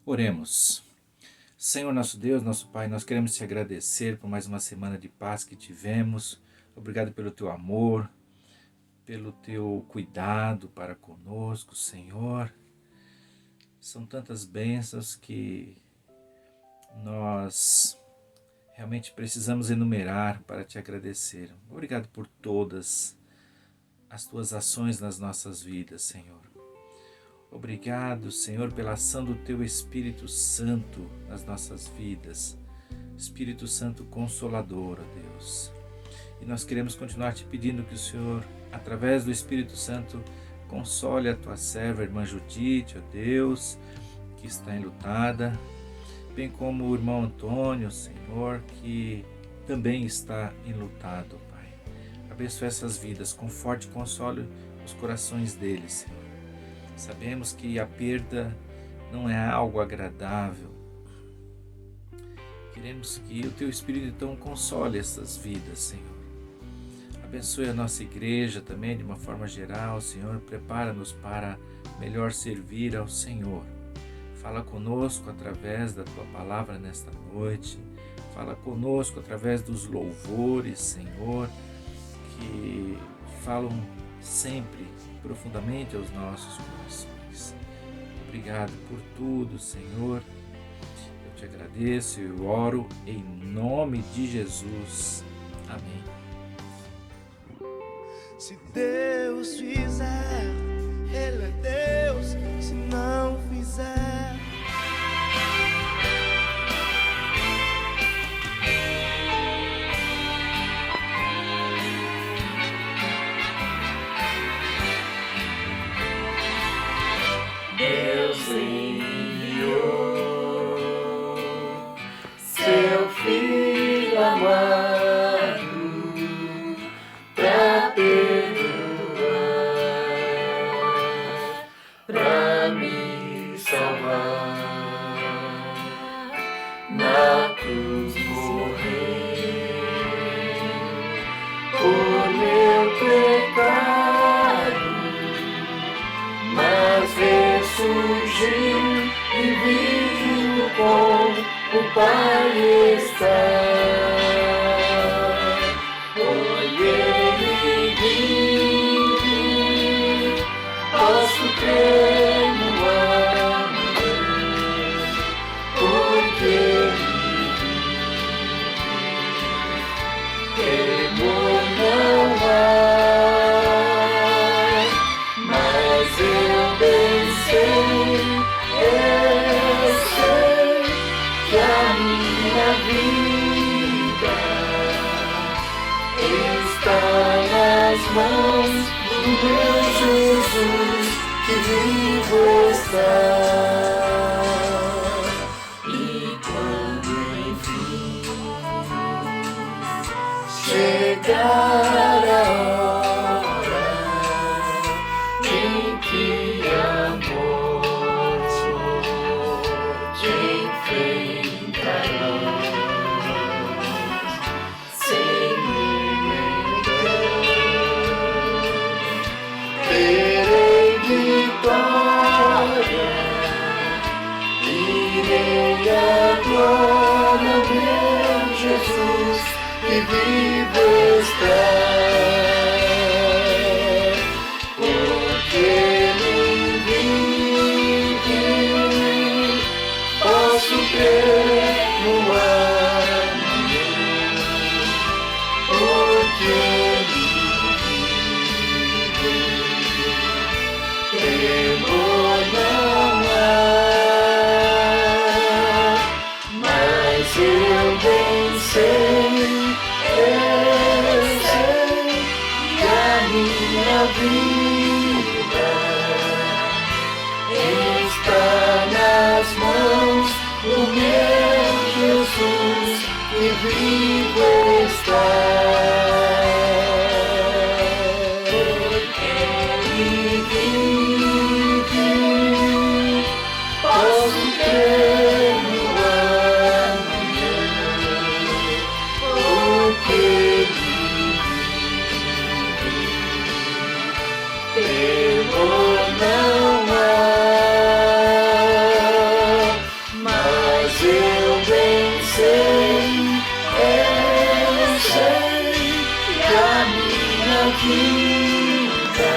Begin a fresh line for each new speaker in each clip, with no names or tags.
Oremos. Senhor nosso Deus, nosso Pai, nós queremos te agradecer por mais uma semana de paz que tivemos. Obrigado pelo teu amor, pelo teu cuidado para conosco, Senhor. São tantas bênçãos que nós realmente precisamos enumerar para te agradecer. Obrigado por todas as tuas ações nas nossas vidas, Senhor. Obrigado, Senhor, pela ação do Teu Espírito Santo nas nossas vidas. Espírito Santo Consolador, ó Deus. E nós queremos continuar te pedindo que o Senhor, através do Espírito Santo, console a Tua serva, a irmã Judite, ó Deus, que está enlutada, bem como o irmão Antônio, Senhor, que também está enlutado, Pai. Abençoe essas vidas, conforte e console os corações deles, Senhor. Sabemos que a perda não é algo agradável. Queremos que o Teu Espírito então console essas vidas, Senhor. Abençoe a nossa igreja também de uma forma geral, Senhor. Prepara-nos para melhor servir ao Senhor. Fala conosco através da Tua palavra nesta noite. Fala conosco através dos louvores, Senhor, que falam sempre profundamente aos nossos corações. Obrigado por tudo, Senhor. Eu te agradeço e eu oro em nome de Jesus. Amém.
Se Deus fizer, Ele é Deus. Se não fizer,
Deus enviou seu Filho amado pra perdoar, pra me salvar. Na cruz morreu por meu pecado, mas ressurgiu e vivo com o Pai está. Pois Ele vive, posso crer no amanhã, porque Ele vive, temor não há. Mas eu bem sei, eu sei que a minha vida está nas mãos do meu Jesus que vivo está. E quando enfim chegar a hora em que a morte enfrentarás, sem lembrar, terei vitória, irei à glória, meu Jesus, que vivo está. Porque Ele vive, posso crer no amanhã. Porque Ele vive, temor não há. Mas eu bem sei, eu sei que a minha vida está nas mãos do meu Jesus que vivo está. vida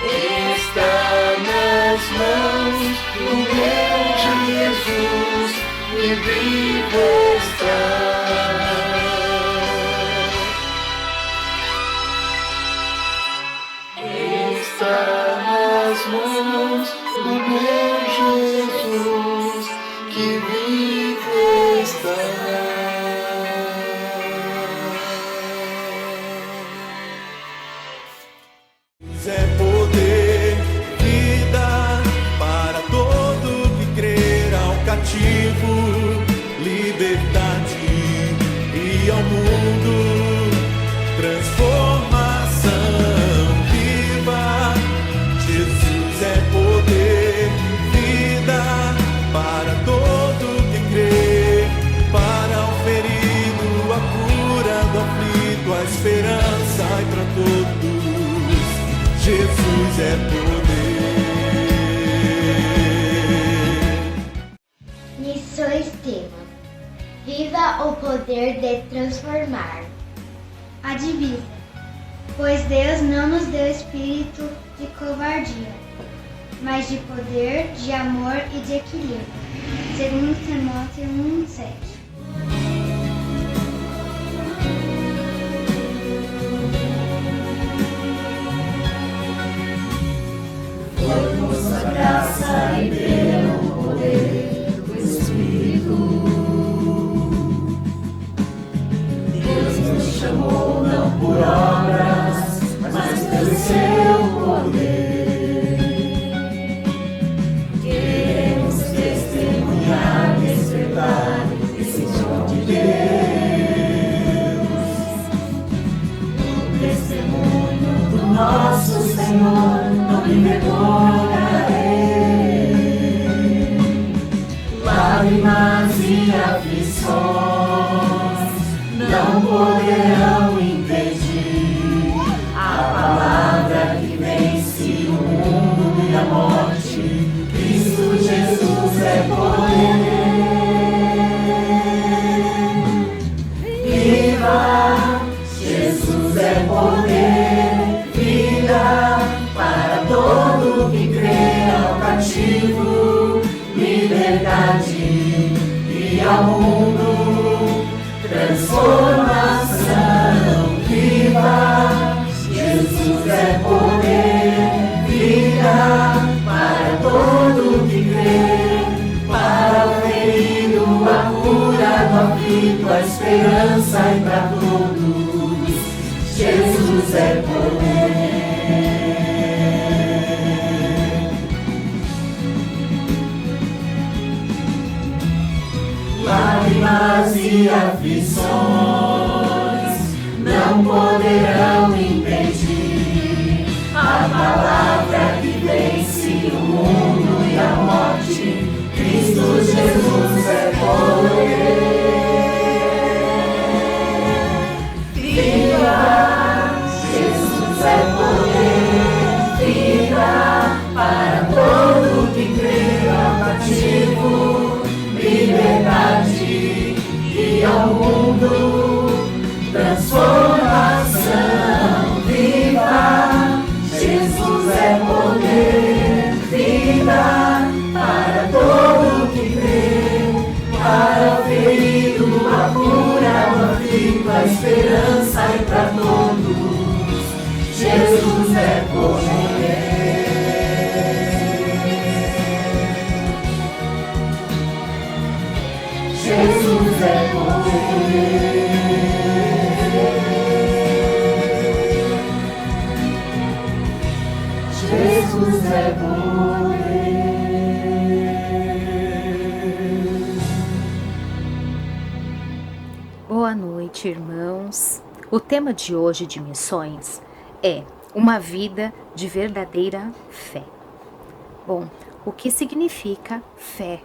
está nas mãos do meu Jesus, e vivo está. Está nas mãos do meu Jesus, que vivo está.
É poder, vida para todo que crer, ao cativo, liberdade, e ao mundo transformação viva. Jesus é poder, vida para todo que crer, para o ferido, a cura do aflito, a esperança e para todos. Jesus é poder.
Missões Tema. Viva o poder de transformar. A divisa. Pois Deus não nos deu espírito de covardia, mas de poder, de amor e de equilíbrio. 2 Timóteo 1:7.
Graça e pelo poder do Espírito, Deus nos chamou não por obras, mas pelo seu poder. Queremos testemunhar, despertar esse dom de Deus, o testemunho do nosso Senhor não envergonharei. Lágrimas e aflições não poderão impedir a palavra que vence o mundo e a morte. Cristo Jesus é poder. Viva! Jesus é poder. Vida para todo que crê, ao cativo, liberdade, e ao mundo transformação viva. Jesus é poder, vida para todo que crê, para o ferido, a cura do aflito, a esperança e para todos. Jesus é poder. Lágrimas e aflições não poderão impedir a palavra que vence o mundo e a morte. Cristo Jesus é poder. Viva! Jesus é poder. Viva para todo que crê, ao cativo, liberdade, e ao mundo transformação viva. Jesus é poder, vida para todo que crê, para o ferido, a cura do aflito, a esperança e para todos. Jesus é poder. Jesus é poder. Jesus é poder.
Boa noite, irmãos. O tema de hoje de missões é uma vida de verdadeira fé. Bom, o que significa fé?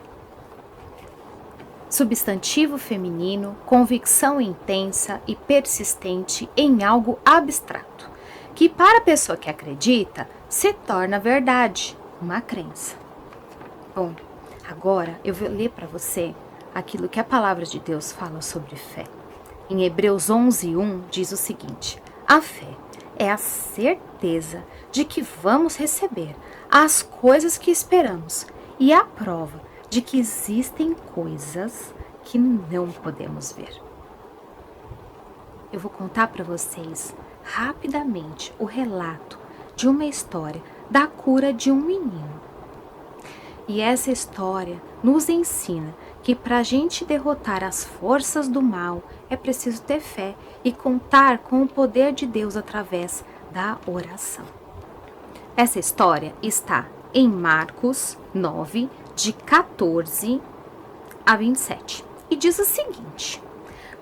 Substantivo feminino, convicção intensa e persistente em algo abstrato, que para a pessoa que acredita, se torna verdade, uma crença. Bom, agora eu vou ler para você aquilo que a palavra de Deus fala sobre fé. Em Hebreus 11:1 diz o seguinte: A fé é a certeza de que vamos receber as coisas que esperamos e a prova de que existem coisas que não podemos ver. Eu vou contar para vocês rapidamente o relato de uma história da cura de um menino. E essa história nos ensina que para a gente derrotar as forças do mal é preciso ter fé e contar com o poder de Deus através da oração. Essa história está em Marcos 9, de 14 a 27, e diz o seguinte: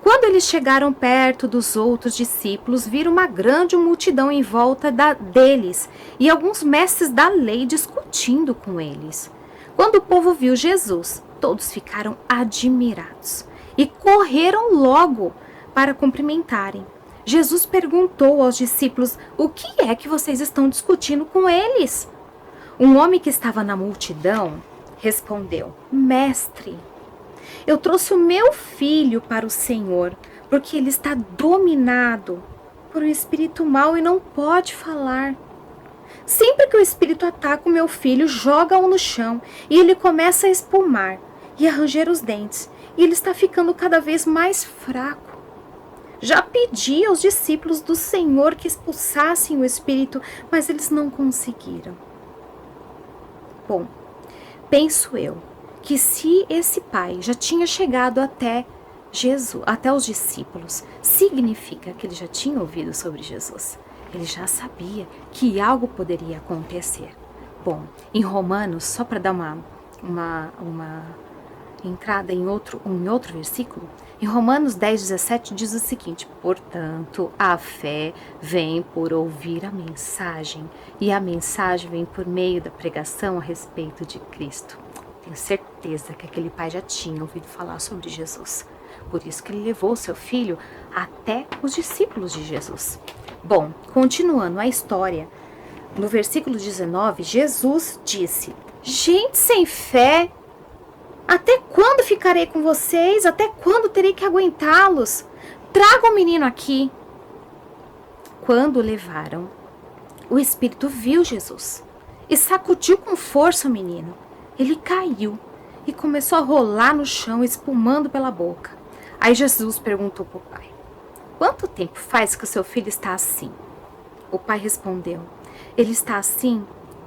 quando eles chegaram perto dos outros discípulos, viram uma grande multidão em volta deles e alguns mestres da lei discutindo com eles. Quando o povo viu Jesus, todos ficaram admirados e correram logo para cumprimentarem. Jesus perguntou aos discípulos: o que é que vocês estão discutindo com eles? Um homem que estava na multidão respondeu: Mestre, eu trouxe o meu filho para o Senhor, porque ele está dominado por um espírito mau e não pode falar. Sempre que o espírito ataca o meu filho, joga-o no chão e ele começa a espumar e a ranger os dentes, e ele está ficando cada vez mais fraco. Já pedi aos discípulos do Senhor que expulsassem o espírito, mas eles não conseguiram. Bom, penso eu que se esse pai já tinha chegado até Jesus, até os discípulos, significa que ele já tinha ouvido sobre Jesus. Ele já sabia que algo poderia acontecer. Bom, em Romanos, só para dar uma entrada em outro versículo, em Romanos 10:17 diz o seguinte: portanto, a fé vem por ouvir a mensagem, e a mensagem vem por meio da pregação a respeito de Cristo. Tenho certeza que aquele pai já tinha ouvido falar sobre Jesus. Por isso que ele levou seu filho até os discípulos de Jesus. Bom, continuando a história, no versículo 19, Jesus disse: gente sem fé, até quando ficarei com vocês? Até quando terei que aguentá-los? Traga o menino aqui. Quando o levaram, o espírito viu Jesus e sacudiu com força o menino. Ele caiu e começou a rolar no chão, espumando pela boca. Aí Jesus perguntou para o pai: quanto tempo faz que o seu filho está assim? O pai respondeu: ele está assim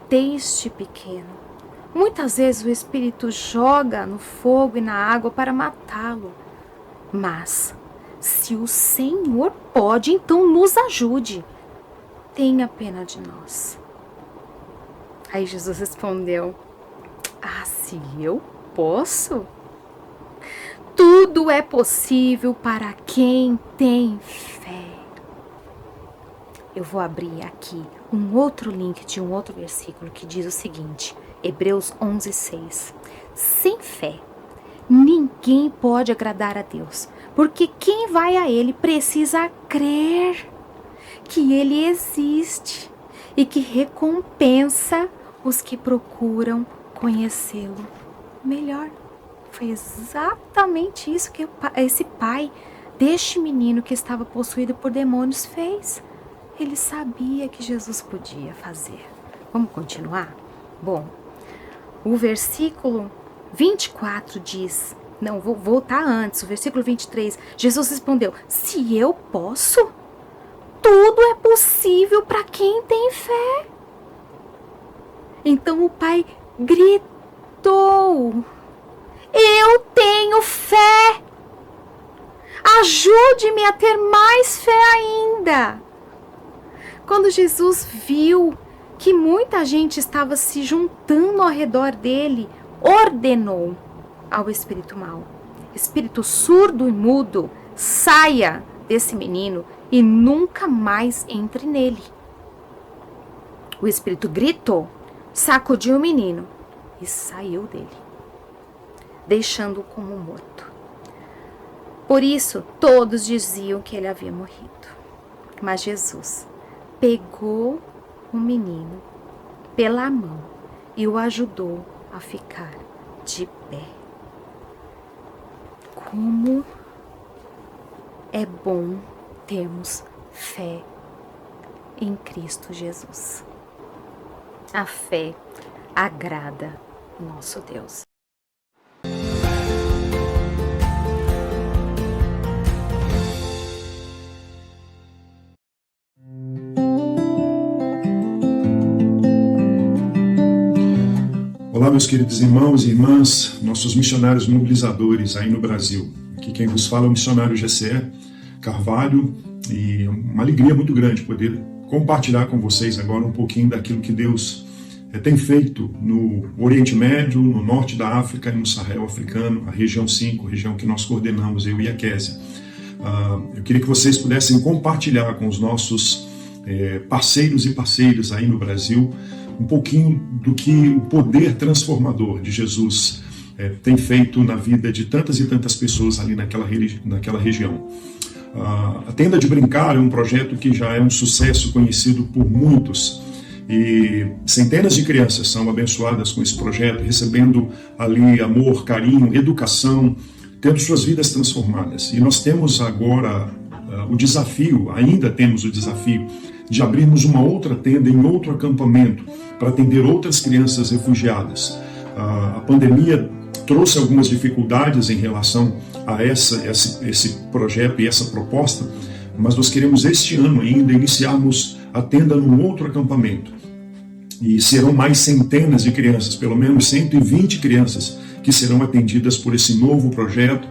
desde pequeno. Muitas vezes o espírito joga no fogo e na água para matá-lo. Mas, se o Senhor pode, então nos ajude. Tenha pena de nós. Aí Jesus respondeu: ah, se eu posso? Tudo é possível para quem tem fé. Eu vou abrir aqui um outro link de um outro versículo que diz o seguinte, Hebreus 11:6. Sem fé, ninguém pode agradar a Deus, porque quem vai a Ele precisa crer que Ele existe e que recompensa os que procuram conhecê-lo melhor. Foi exatamente isso que esse pai deste menino que estava possuído por demônios fez. Ele sabia que Jesus podia fazer. Vamos continuar? Bom, o versículo 24 diz, não, vou voltar antes, o versículo 23, Jesus respondeu: se eu posso, tudo é possível para quem tem fé. Então o pai gritou: eu tenho fé! Ajude-me a ter mais fé ainda! Quando Jesus viu que muita gente estava se juntando ao redor dele, ordenou ao espírito mau: espírito surdo e mudo, saia desse menino e nunca mais entre nele. O espírito gritou, sacudiu o menino e saiu dele, deixando-o como morto. Por isso, todos diziam que ele havia morrido. Mas Jesus pegou o menino pela mão e o ajudou a ficar de pé. Como é bom termos fé em Cristo Jesus. A fé agrada nosso Deus.
Olá, meus queridos irmãos e irmãs, nossos missionários mobilizadores aí no Brasil. Aqui quem vos fala é o missionário GCE Carvalho, e uma alegria muito grande poder compartilhar com vocês agora um pouquinho daquilo que Deus tem feito no Oriente Médio, no Norte da África e no Sahel africano, a região 5, região que nós coordenamos, eu e a Késia. Eu queria que vocês pudessem compartilhar com os nossos parceiros e parceiras aí no Brasil um pouquinho do que o poder transformador de Jesus tem feito na vida de tantas e tantas pessoas ali naquela região. A Tenda de Brincar é um projeto que já é um sucesso conhecido por muitos, e centenas de crianças são abençoadas com esse projeto, recebendo ali amor, carinho, educação, tendo suas vidas transformadas. E nós temos agora ainda temos o desafio de abrirmos uma outra tenda em outro acampamento para atender outras crianças refugiadas. A pandemia trouxe algumas dificuldades em relação a esse projeto e essa proposta, mas nós queremos este ano ainda iniciarmos a tenda num outro acampamento. E serão mais centenas de crianças, pelo menos 120 crianças, que serão atendidas por esse novo projeto,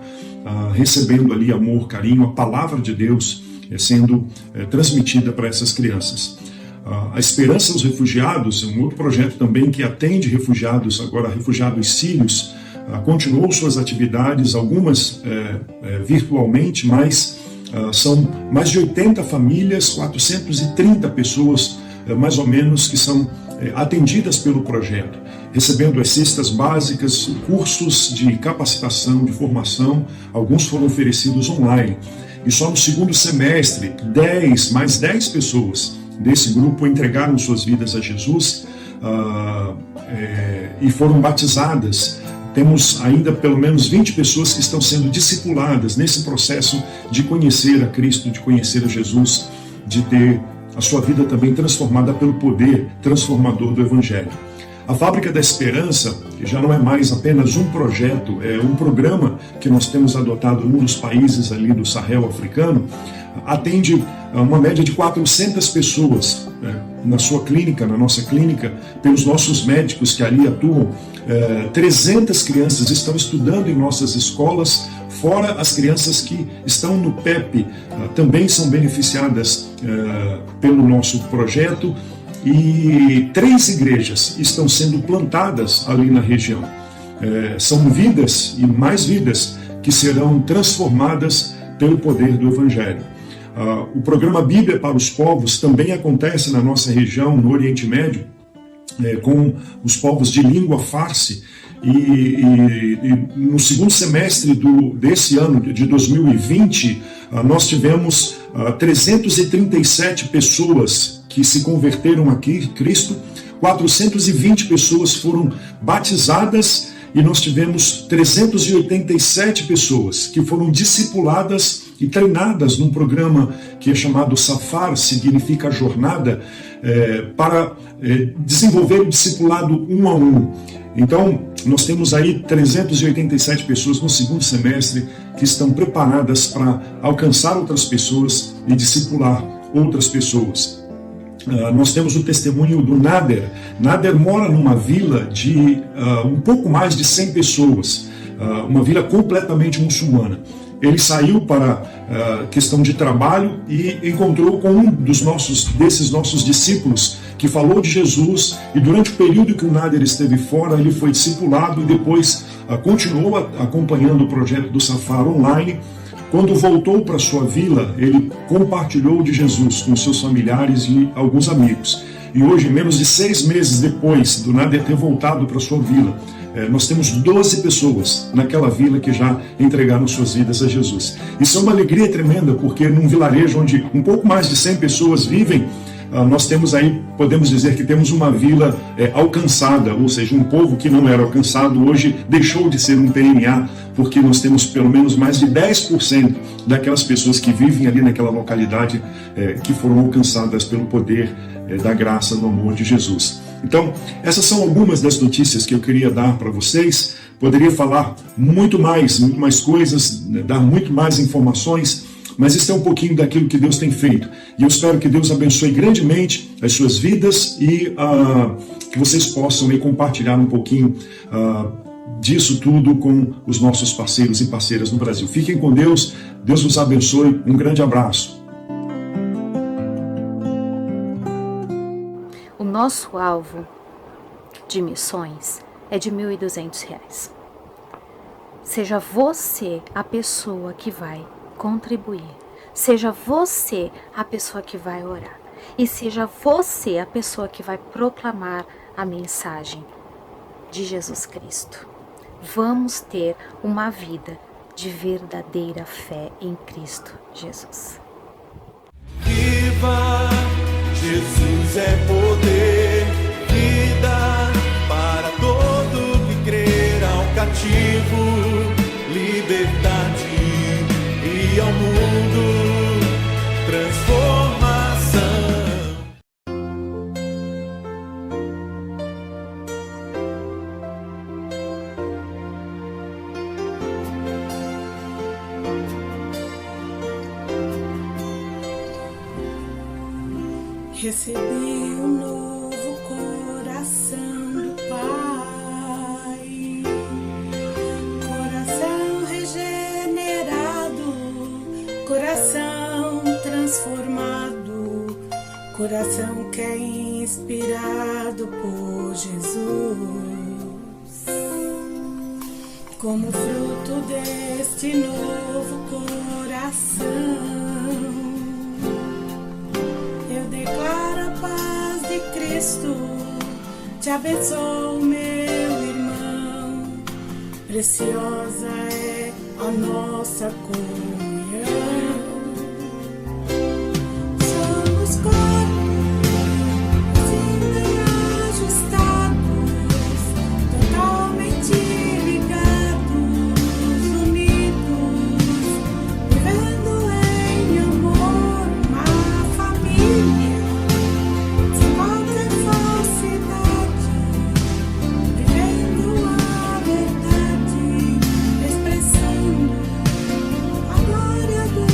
recebendo ali amor, carinho, a palavra de Deus sendo transmitida para essas crianças. A Esperança aos Refugiados é um outro projeto também que atende refugiados, agora refugiados sírios, continuou suas atividades, algumas virtualmente, mas são mais de 80 famílias, 430 pessoas, mais ou menos, que são atendidas pelo projeto, recebendo as cestas básicas, cursos de capacitação, de formação, alguns foram oferecidos online. E só no segundo semestre, mais 10 pessoas desse grupo entregaram suas vidas a Jesus e foram batizadas. Temos ainda pelo menos 20 pessoas que estão sendo discipuladas nesse processo de conhecer a Cristo, de conhecer a Jesus, de ter a sua vida também transformada pelo poder transformador do Evangelho. A Fábrica da Esperança já não é mais apenas um projeto, é um programa que nós temos adotado num dos países ali do Sahel africano, atende uma média de 400 pessoas na sua clínica, na nossa clínica, pelos nossos médicos que ali atuam. 300 crianças estão estudando em nossas escolas, fora as crianças que estão no PEP, também são beneficiadas pelo nosso projeto, e 3 igrejas estão sendo plantadas ali na região. São vidas e mais vidas que serão transformadas pelo poder do Evangelho. O programa Bíblia para os Povos também acontece na nossa região, no Oriente Médio, com os povos de língua farsi, e no segundo semestre desse ano, de 2020, nós tivemos 337 pessoas que se converteram a Cristo, 420 pessoas foram batizadas, e nós tivemos 387 pessoas que foram discipuladas e treinadas num programa que é chamado Safar, significa jornada, para desenvolver o discipulado 1 a 1. Então, nós temos aí 387 pessoas no segundo semestre que estão preparadas para alcançar outras pessoas e discipular outras pessoas. Nós temos o testemunho do Nader. Nader mora numa vila de um pouco mais de 100 pessoas, uma vila completamente muçulmana. Ele saiu para questão de trabalho e encontrou com um desses nossos discípulos que falou de Jesus, e durante o período que o Nader esteve fora, ele foi discipulado e depois continuou acompanhando o projeto do Safar online. Quando voltou para sua vila, ele compartilhou de Jesus com seus familiares e alguns amigos. E hoje, menos de 6 meses depois do Nader ter voltado para sua vila, nós temos 12 pessoas naquela vila que já entregaram suas vidas a Jesus. Isso é uma alegria tremenda, porque num vilarejo onde um pouco mais de 100 pessoas vivem, nós temos aí, podemos dizer que temos uma vila alcançada, ou seja, um povo que não era alcançado hoje deixou de ser um PMA, porque nós temos pelo menos mais de 10% daquelas pessoas que vivem ali naquela localidade que foram alcançadas pelo poder da graça do amor de Jesus. Então, essas são algumas das notícias que eu queria dar para vocês. Poderia falar muito mais coisas, dar muito mais informações, mas isso é um pouquinho daquilo que Deus tem feito. E eu espero que Deus abençoe grandemente as suas vidas e que vocês possam aí compartilhar um pouquinho disso tudo com os nossos parceiros e parceiras no Brasil. Fiquem com Deus, Deus os abençoe, um grande abraço.
O nosso alvo de missões é de R$ 1.200. Seja você a pessoa que vai contribuir, seja você a pessoa que vai orar e seja você a pessoa que vai proclamar a mensagem de Jesus Cristo. Vamos ter uma vida de verdadeira fé em Cristo Jesus.
Viva, Jesus é poder, vida para todo que crer, ao cativo, liberdade e ao mundo transformação.
Recebi um novo coração do Pai, coração regenerado, coração transformado, coração que é inspirado por Jesus. Como fruto deste novo coração, eu declaro a paz de Cristo, te abençoo, meu irmão, preciosa é a nossa comunhão. Somos corpos bem ajustados, totalmente ligados, unidos, vivendo em amor, uma família, sem qualquer falsidade, vivendo a verdade, expressando a glória do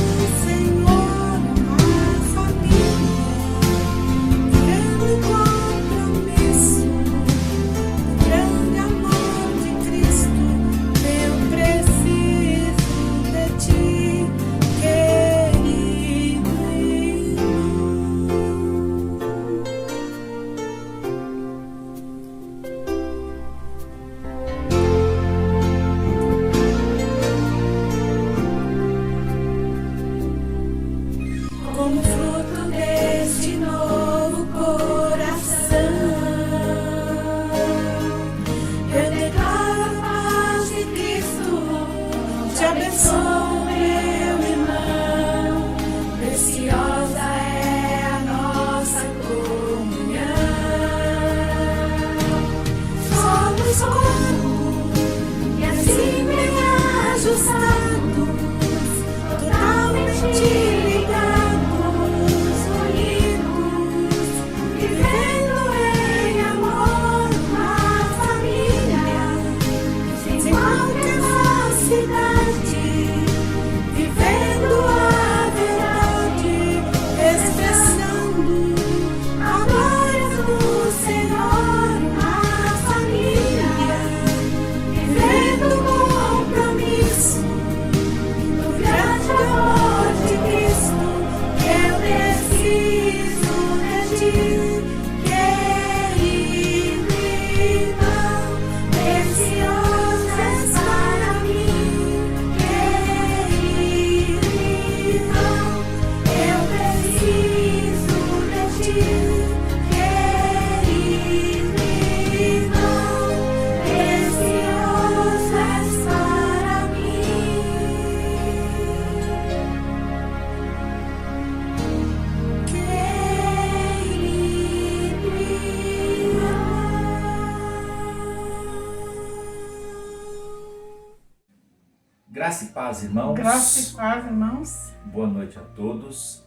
Graça e paz, irmãos.
Graça e paz, irmãos.
Boa noite a todos.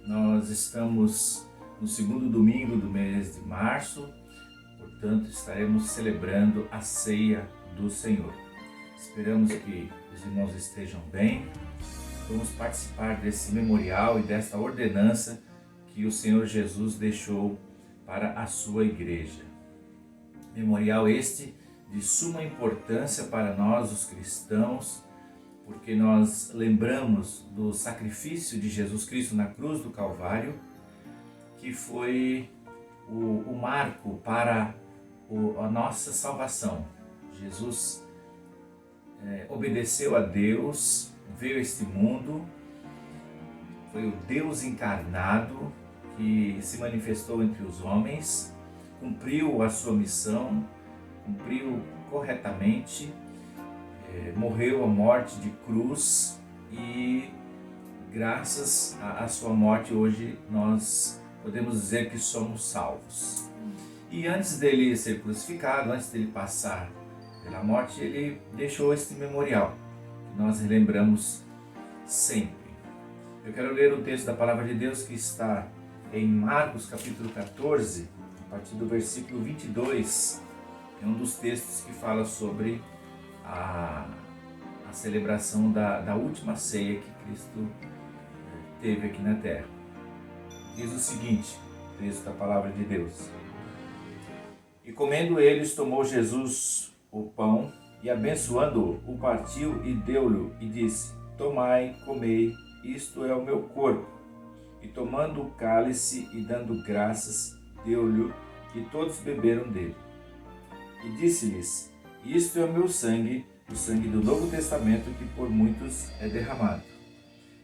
Nós estamos no segundo domingo do mês de março, portanto estaremos celebrando a ceia do Senhor. Esperamos que os irmãos estejam bem. Vamos participar desse memorial e desta ordenança que o Senhor Jesus deixou para a sua igreja. Memorial este de suma importância para nós, os cristãos, porque nós lembramos do sacrifício de Jesus Cristo na cruz do Calvário, que foi o marco para a nossa salvação. Jesus obedeceu a Deus, veio a este mundo, foi o Deus encarnado que se manifestou entre os homens, cumpriu a sua missão, cumpriu corretamente, morreu a morte de cruz e graças à sua morte hoje nós podemos dizer que somos salvos. E antes dele ser crucificado, antes dele passar pela morte, ele deixou este memorial que nós relembramos sempre. Eu quero ler o texto da Palavra de Deus que está em Marcos capítulo 14, a partir do versículo 22. É um dos textos que fala sobre a celebração da última ceia que Cristo teve aqui na terra. Diz o seguinte, texto da Palavra de Deus. E comendo eles, tomou Jesus o pão e abençoando-o, o partiu e deu-lhe e disse: Tomai, comei, isto é o meu corpo. E tomando o cálice e dando graças, deu-lhe e todos beberam dele. E disse-lhes: Isto é o meu sangue, o sangue do Novo Testamento, que por muitos é derramado.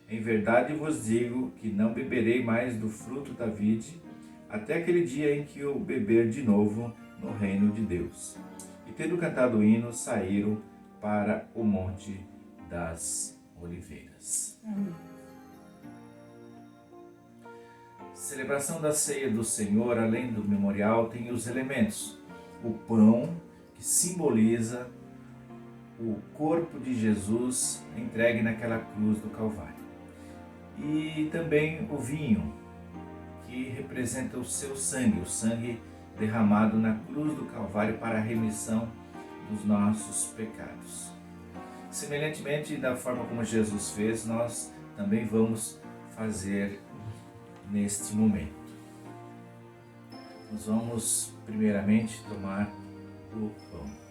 Em verdade vos digo que não beberei mais do fruto da vide, até aquele dia em que eu beber de novo no reino de Deus. E tendo cantado o hino, saíram para o Monte das Oliveiras. Celebração da ceia do Senhor, além do memorial, tem os elementos. O pão, que simboliza o corpo de Jesus entregue naquela cruz do Calvário. E também o vinho, que representa o seu sangue, o sangue derramado na cruz do Calvário para a remissão dos nossos pecados. Semelhantemente, da forma como Jesus fez, nós também vamos fazer neste momento. Nós vamos primeiramente tomar o pão.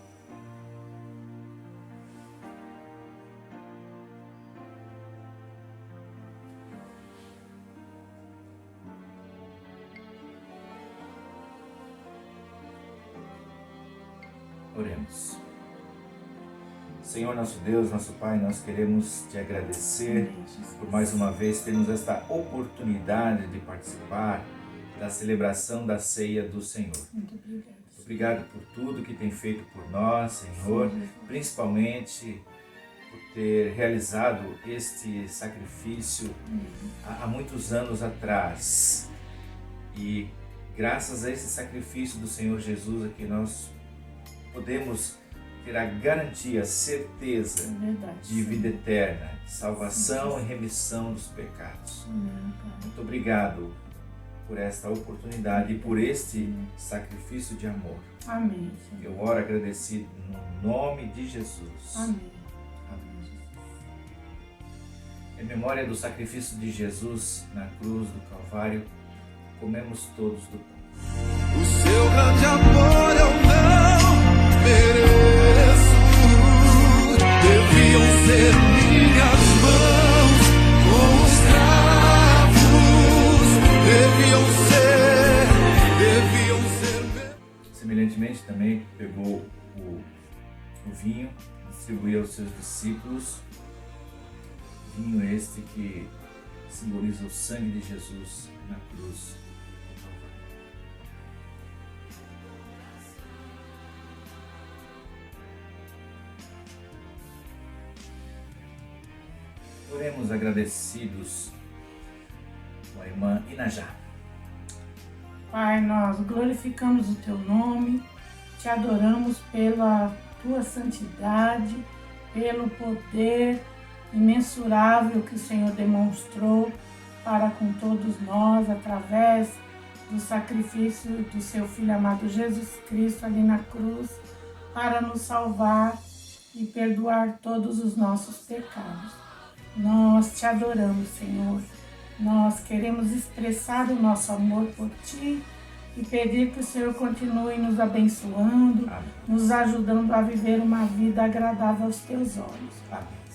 Oremos. Senhor nosso Deus, nosso Pai, nós queremos te agradecer por mais uma vez termos esta oportunidade de participar da celebração da ceia do Senhor.
Muito obrigada.
Obrigado por tudo que tem feito por nós, Senhor, principalmente por ter realizado este sacrifício há muitos anos atrás. E graças a esse sacrifício do Senhor Jesus é que nós podemos ter a garantia, a certeza de vida eterna, de salvação e remissão dos pecados. Muito obrigado por esta oportunidade e por este sacrifício de amor.
Amém, Senhor.
Eu oro agradecido no nome de Jesus.
Amém.
Amém. Em memória do sacrifício de Jesus na cruz do Calvário, comemos todos do pão.
O seu grande amor eu não mereço. Deviam ser minhas mãos como escravos. Deviam ser.
Semelhantemente também pegou o vinho, distribuiu aos seus discípulos. Vinho este que simboliza o sangue de Jesus na cruz. Oremos agradecidos com a irmã Inajá.
Pai, nós glorificamos o Teu nome, Te adoramos pela Tua santidade,
pelo poder imensurável que o Senhor demonstrou para com todos nós, através do sacrifício do seu Filho amado Jesus Cristo ali na cruz, para nos salvar e perdoar todos os nossos pecados. Nós te adoramos, Senhor. Nós queremos expressar o nosso amor por Ti e pedir que o Senhor continue nos abençoando, nos ajudando a viver uma vida agradável aos Teus olhos.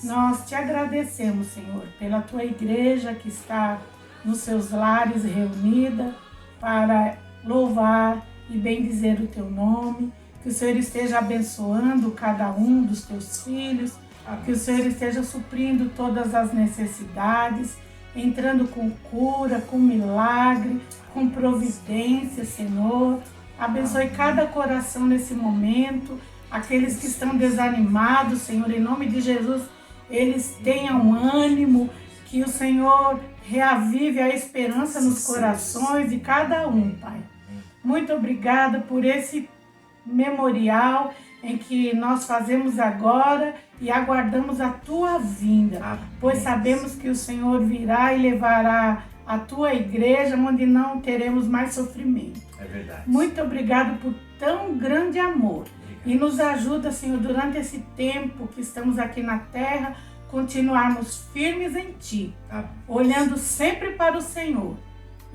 Nós te agradecemos, Senhor, pela Tua igreja que está nos seus lares reunida para louvar e bendizer o Teu nome, que o Senhor esteja abençoando cada um dos Teus filhos, que o Senhor esteja suprindo todas as necessidades, entrando com cura, com milagre, com providência, Senhor. Abençoe cada coração nesse momento, aqueles que estão desanimados, Senhor, em nome de Jesus, eles tenham ânimo, que o Senhor reavive a esperança nos corações de cada um, Pai. Muito obrigada por esse memorial em que nós fazemos agora e aguardamos a Tua vinda, pois sabemos que o Senhor virá e levará a Tua igreja onde não teremos mais sofrimento.
É verdade.
Muito obrigado por tão grande amor. E nos ajuda, Senhor, durante esse tempo que estamos aqui na terra, continuarmos firmes em Ti, olhando sempre para o Senhor.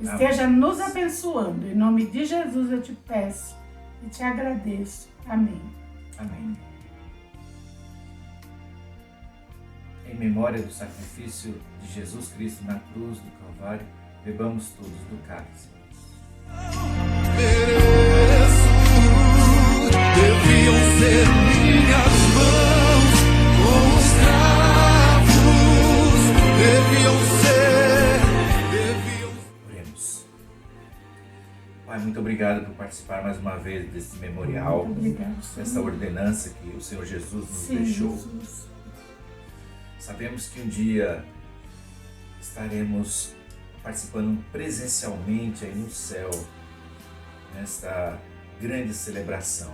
Esteja nos abençoando. Em nome de Jesus eu te peço e te agradeço. Amém.
Amém. Em memória do sacrifício de Jesus Cristo na cruz do Calvário, bebamos todos do cálice.
Mereço, deviam ser minhas mãos como os cravos,
Oremos. Pai, muito obrigado por participar mais uma vez desse memorial, dessa ordenança que o Senhor Jesus nos deixou.
Jesus.
Sabemos que um dia estaremos participando presencialmente aí no céu, nesta grande celebração.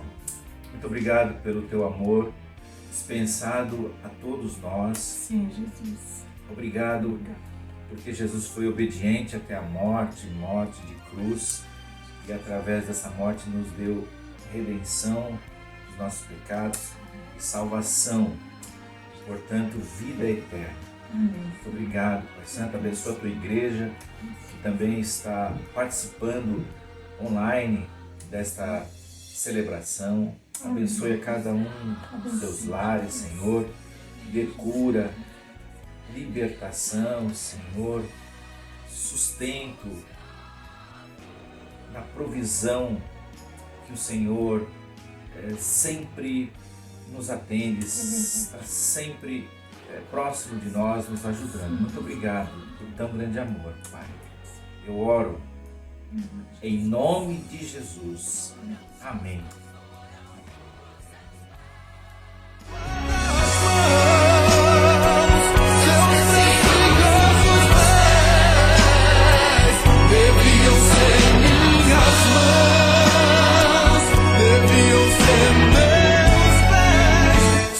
Muito obrigado pelo Teu amor dispensado a todos nós.
Sim, Jesus.
Obrigado porque Jesus foi obediente até a morte de cruz, e através dessa morte nos deu redenção dos nossos pecados e salvação, portanto, vida eterna. Muito obrigado, Pai Santo. Abençoa a Tua igreja, que também está participando online desta celebração. Abençoe a cada um dos seus lares, Senhor. Dê cura, libertação, Senhor. Sustento na provisão que o Senhor sempre nos atende, está sempre próximo de nós, nos ajudando. Muito obrigado por tão grande amor, Pai. Eu oro em nome de Jesus. Amém.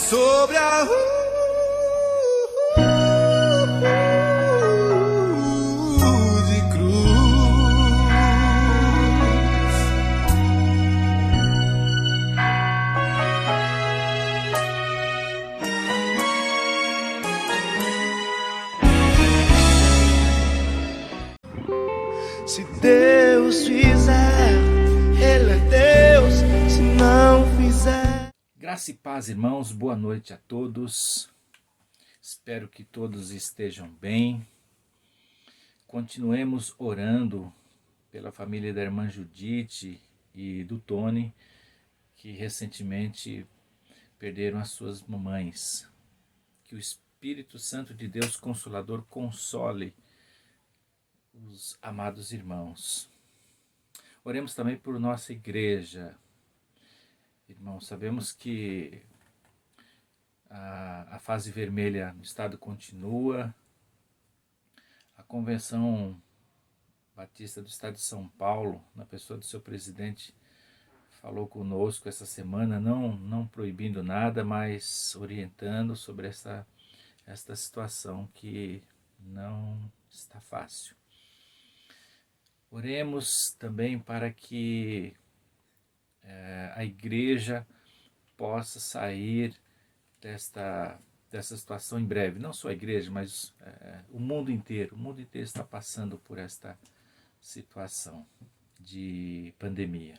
sobre a de cruz. Se Deus fizer, Ele é Deus. Se não fizer.
Graça e paz, irmãos. Boa noite a todos. Espero que todos estejam bem. Continuemos orando pela família da irmã Judite e do Tony, que recentemente perderam as suas mamães. Que o Espírito Santo de Deus Consolador console os amados irmãos. Oremos também por nossa igreja. Irmãos, sabemos que a fase vermelha no estado continua. A Convenção Batista do Estado de São Paulo, na pessoa do seu presidente falou conosco essa semana, não proibindo nada, mas orientando sobre esta situação que não está fácil. Oremos também para que a igreja possa sair dessa situação em breve. Não só a igreja, mas o mundo inteiro. O mundo inteiro está passando por esta situação de pandemia.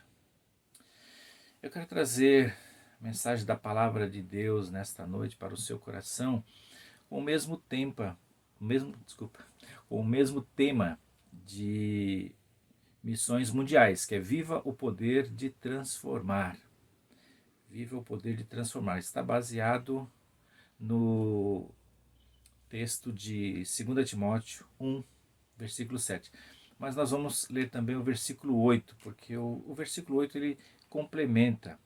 Eu quero trazer a mensagem da palavra de Deus nesta noite para o seu coração, com o mesmo tema de missões mundiais, que é Viva o Poder de Transformar. Viva o Poder de Transformar. Está baseado no texto de 2 Timóteo 1, versículo 7. Mas nós vamos ler também o versículo 8, porque o versículo 8 ele complementa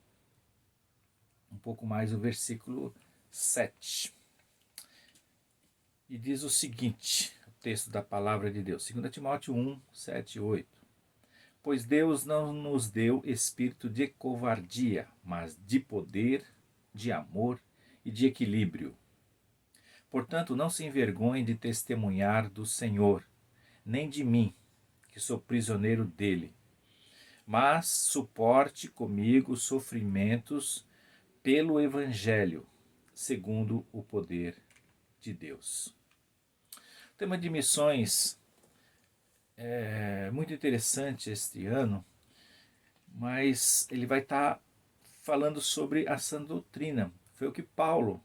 um pouco mais o versículo 7. E diz o seguinte, o texto da palavra de Deus, 2 Timóteo 1, 7 e 8. Pois Deus não nos deu espírito de covardia, mas de poder, de amor e de equilíbrio. Portanto, não se envergonhe de testemunhar do Senhor, nem de mim, que sou prisioneiro dele. Mas suporte comigo sofrimentos pelo Evangelho, segundo o poder de Deus. O tema de missões é muito interessante este ano, mas ele vai estar falando sobre a sã doutrina. Foi o que Paulo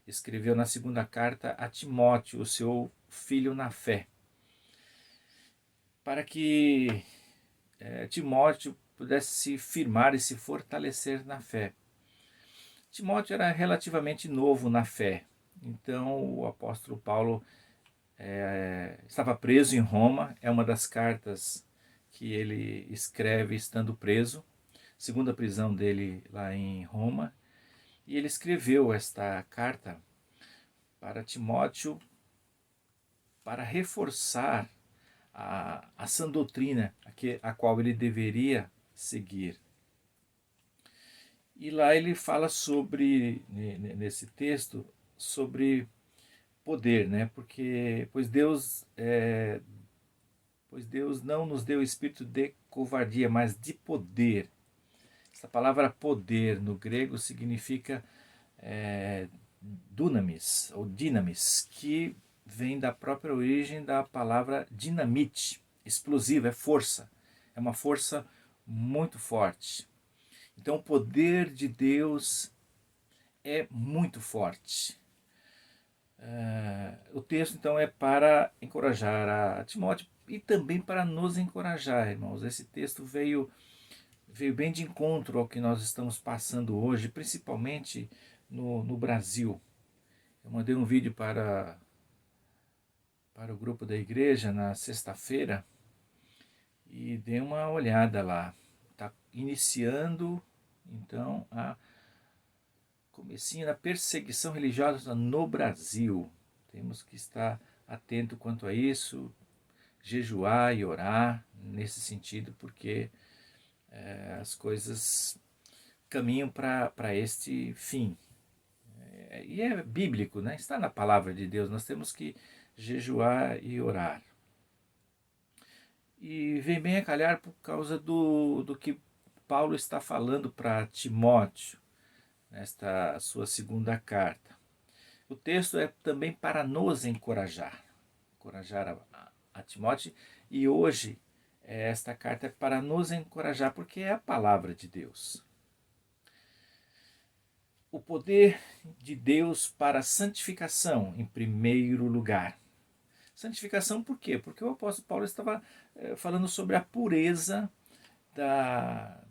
escreveu na segunda carta a Timóteo, o seu filho na fé, para que Timóteo pudesse se firmar e se fortalecer na fé. Timóteo era relativamente novo na fé, então o apóstolo Paulo estava preso em Roma. É uma das cartas que ele escreve estando preso, segunda prisão dele lá em Roma, e ele escreveu esta carta para Timóteo para reforçar a sã doutrina a qual ele deveria seguir. E lá ele fala nesse texto, sobre poder, né? Pois Deus não nos deu espírito de covardia, mas de poder. Essa palavra poder no grego significa dunamis, ou dinamis, que vem da própria origem da palavra dinamite, explosiva, é força, é uma força muito forte. Então o poder de Deus é muito forte. O texto então é para encorajar a Timóteo e também para nos encorajar, irmãos. Esse texto veio bem de encontro ao que nós estamos passando hoje, principalmente no Brasil. Eu mandei um vídeo para o grupo da igreja na sexta-feira e dei uma olhada lá. Está iniciando então a comecinho da perseguição religiosa no Brasil. Temos que estar atento quanto a isso, jejuar e orar nesse sentido, porque as coisas caminham para este fim. E é bíblico, né? Está na palavra de Deus, nós temos que jejuar e orar. E vem bem a calhar por causa do que Paulo está falando para Timóteo, nesta sua segunda carta. O texto é também para nos encorajar a Timóteo, e hoje esta carta é para nos encorajar, porque é a palavra de Deus. O poder de Deus para a santificação, em primeiro lugar. Santificação por quê? Porque o apóstolo Paulo estava falando sobre a pureza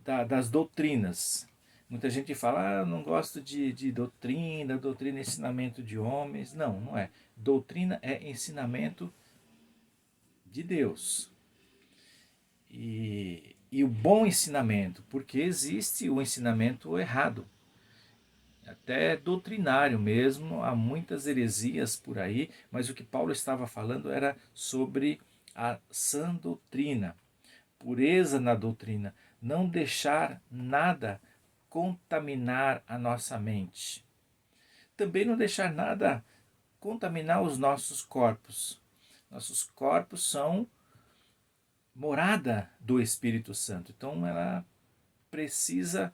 das doutrinas. Muita gente fala, não gosto de doutrina é ensinamento de homens. Não, não é. Doutrina é ensinamento de Deus. E o bom ensinamento, porque existe o ensinamento errado, até doutrinário mesmo, há muitas heresias por aí, mas o que Paulo estava falando era sobre a sã doutrina, pureza na doutrina, não deixar nada contaminar a nossa mente. Também não deixar nada contaminar os nossos corpos. Nossos corpos são morada do Espírito Santo. Então ela precisa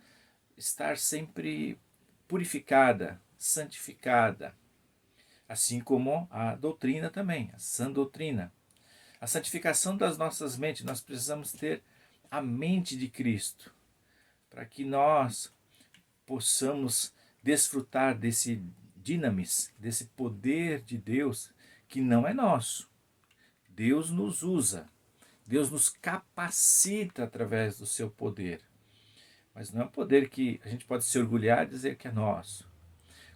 estar sempre purificada, santificada. Assim como a doutrina também, a sã doutrina. A santificação das nossas mentes, nós precisamos ter a mente de Cristo, para que nós possamos desfrutar desse dinamis, desse poder de Deus que não é nosso. Deus nos usa, Deus nos capacita através do seu poder. Mas não é um poder que a gente pode se orgulhar e dizer que é nosso.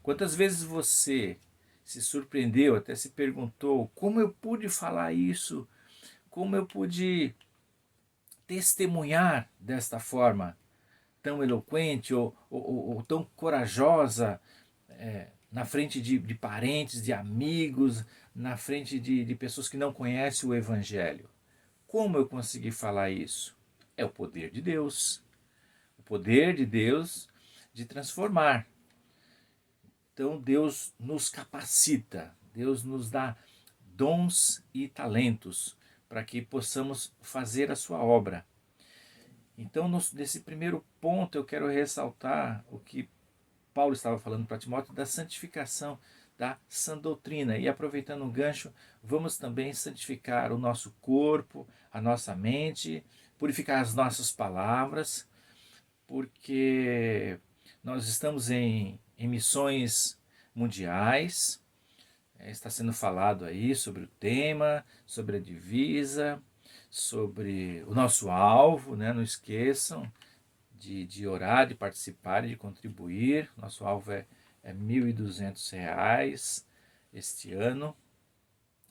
Quantas vezes você se surpreendeu, até se perguntou como eu pude falar isso, como eu pude testemunhar desta forma tão eloquente ou tão corajosa na frente de parentes, de amigos, na frente de pessoas que não conhecem o Evangelho. Como eu consegui falar isso? É o poder de Deus. O poder de Deus de transformar. Então Deus nos capacita, Deus nos dá dons e talentos para que possamos fazer a sua obra. Então, nesse primeiro ponto, eu quero ressaltar o que Paulo estava falando para Timóteo da santificação, da sã doutrina. E aproveitando um gancho, vamos também santificar o nosso corpo, a nossa mente, purificar as nossas palavras, porque nós estamos em missões mundiais, está sendo falado aí sobre o tema, sobre a divisa, sobre o nosso alvo, né? Não esqueçam de orar, de participar e de contribuir. Nosso alvo é R$ 1.200 este ano.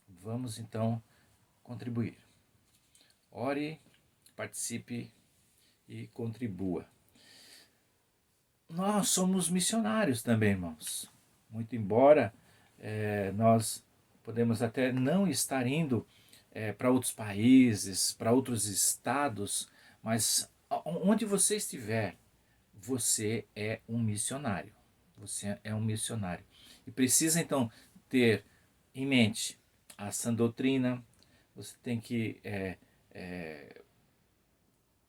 Vamos então contribuir. Ore, participe e contribua. Nós somos missionários também, irmãos. Muito embora nós podemos até não estar indo para outros países, para outros estados, mas onde você estiver, você é um missionário. Você é um missionário. E precisa então ter em mente a sã doutrina, você tem que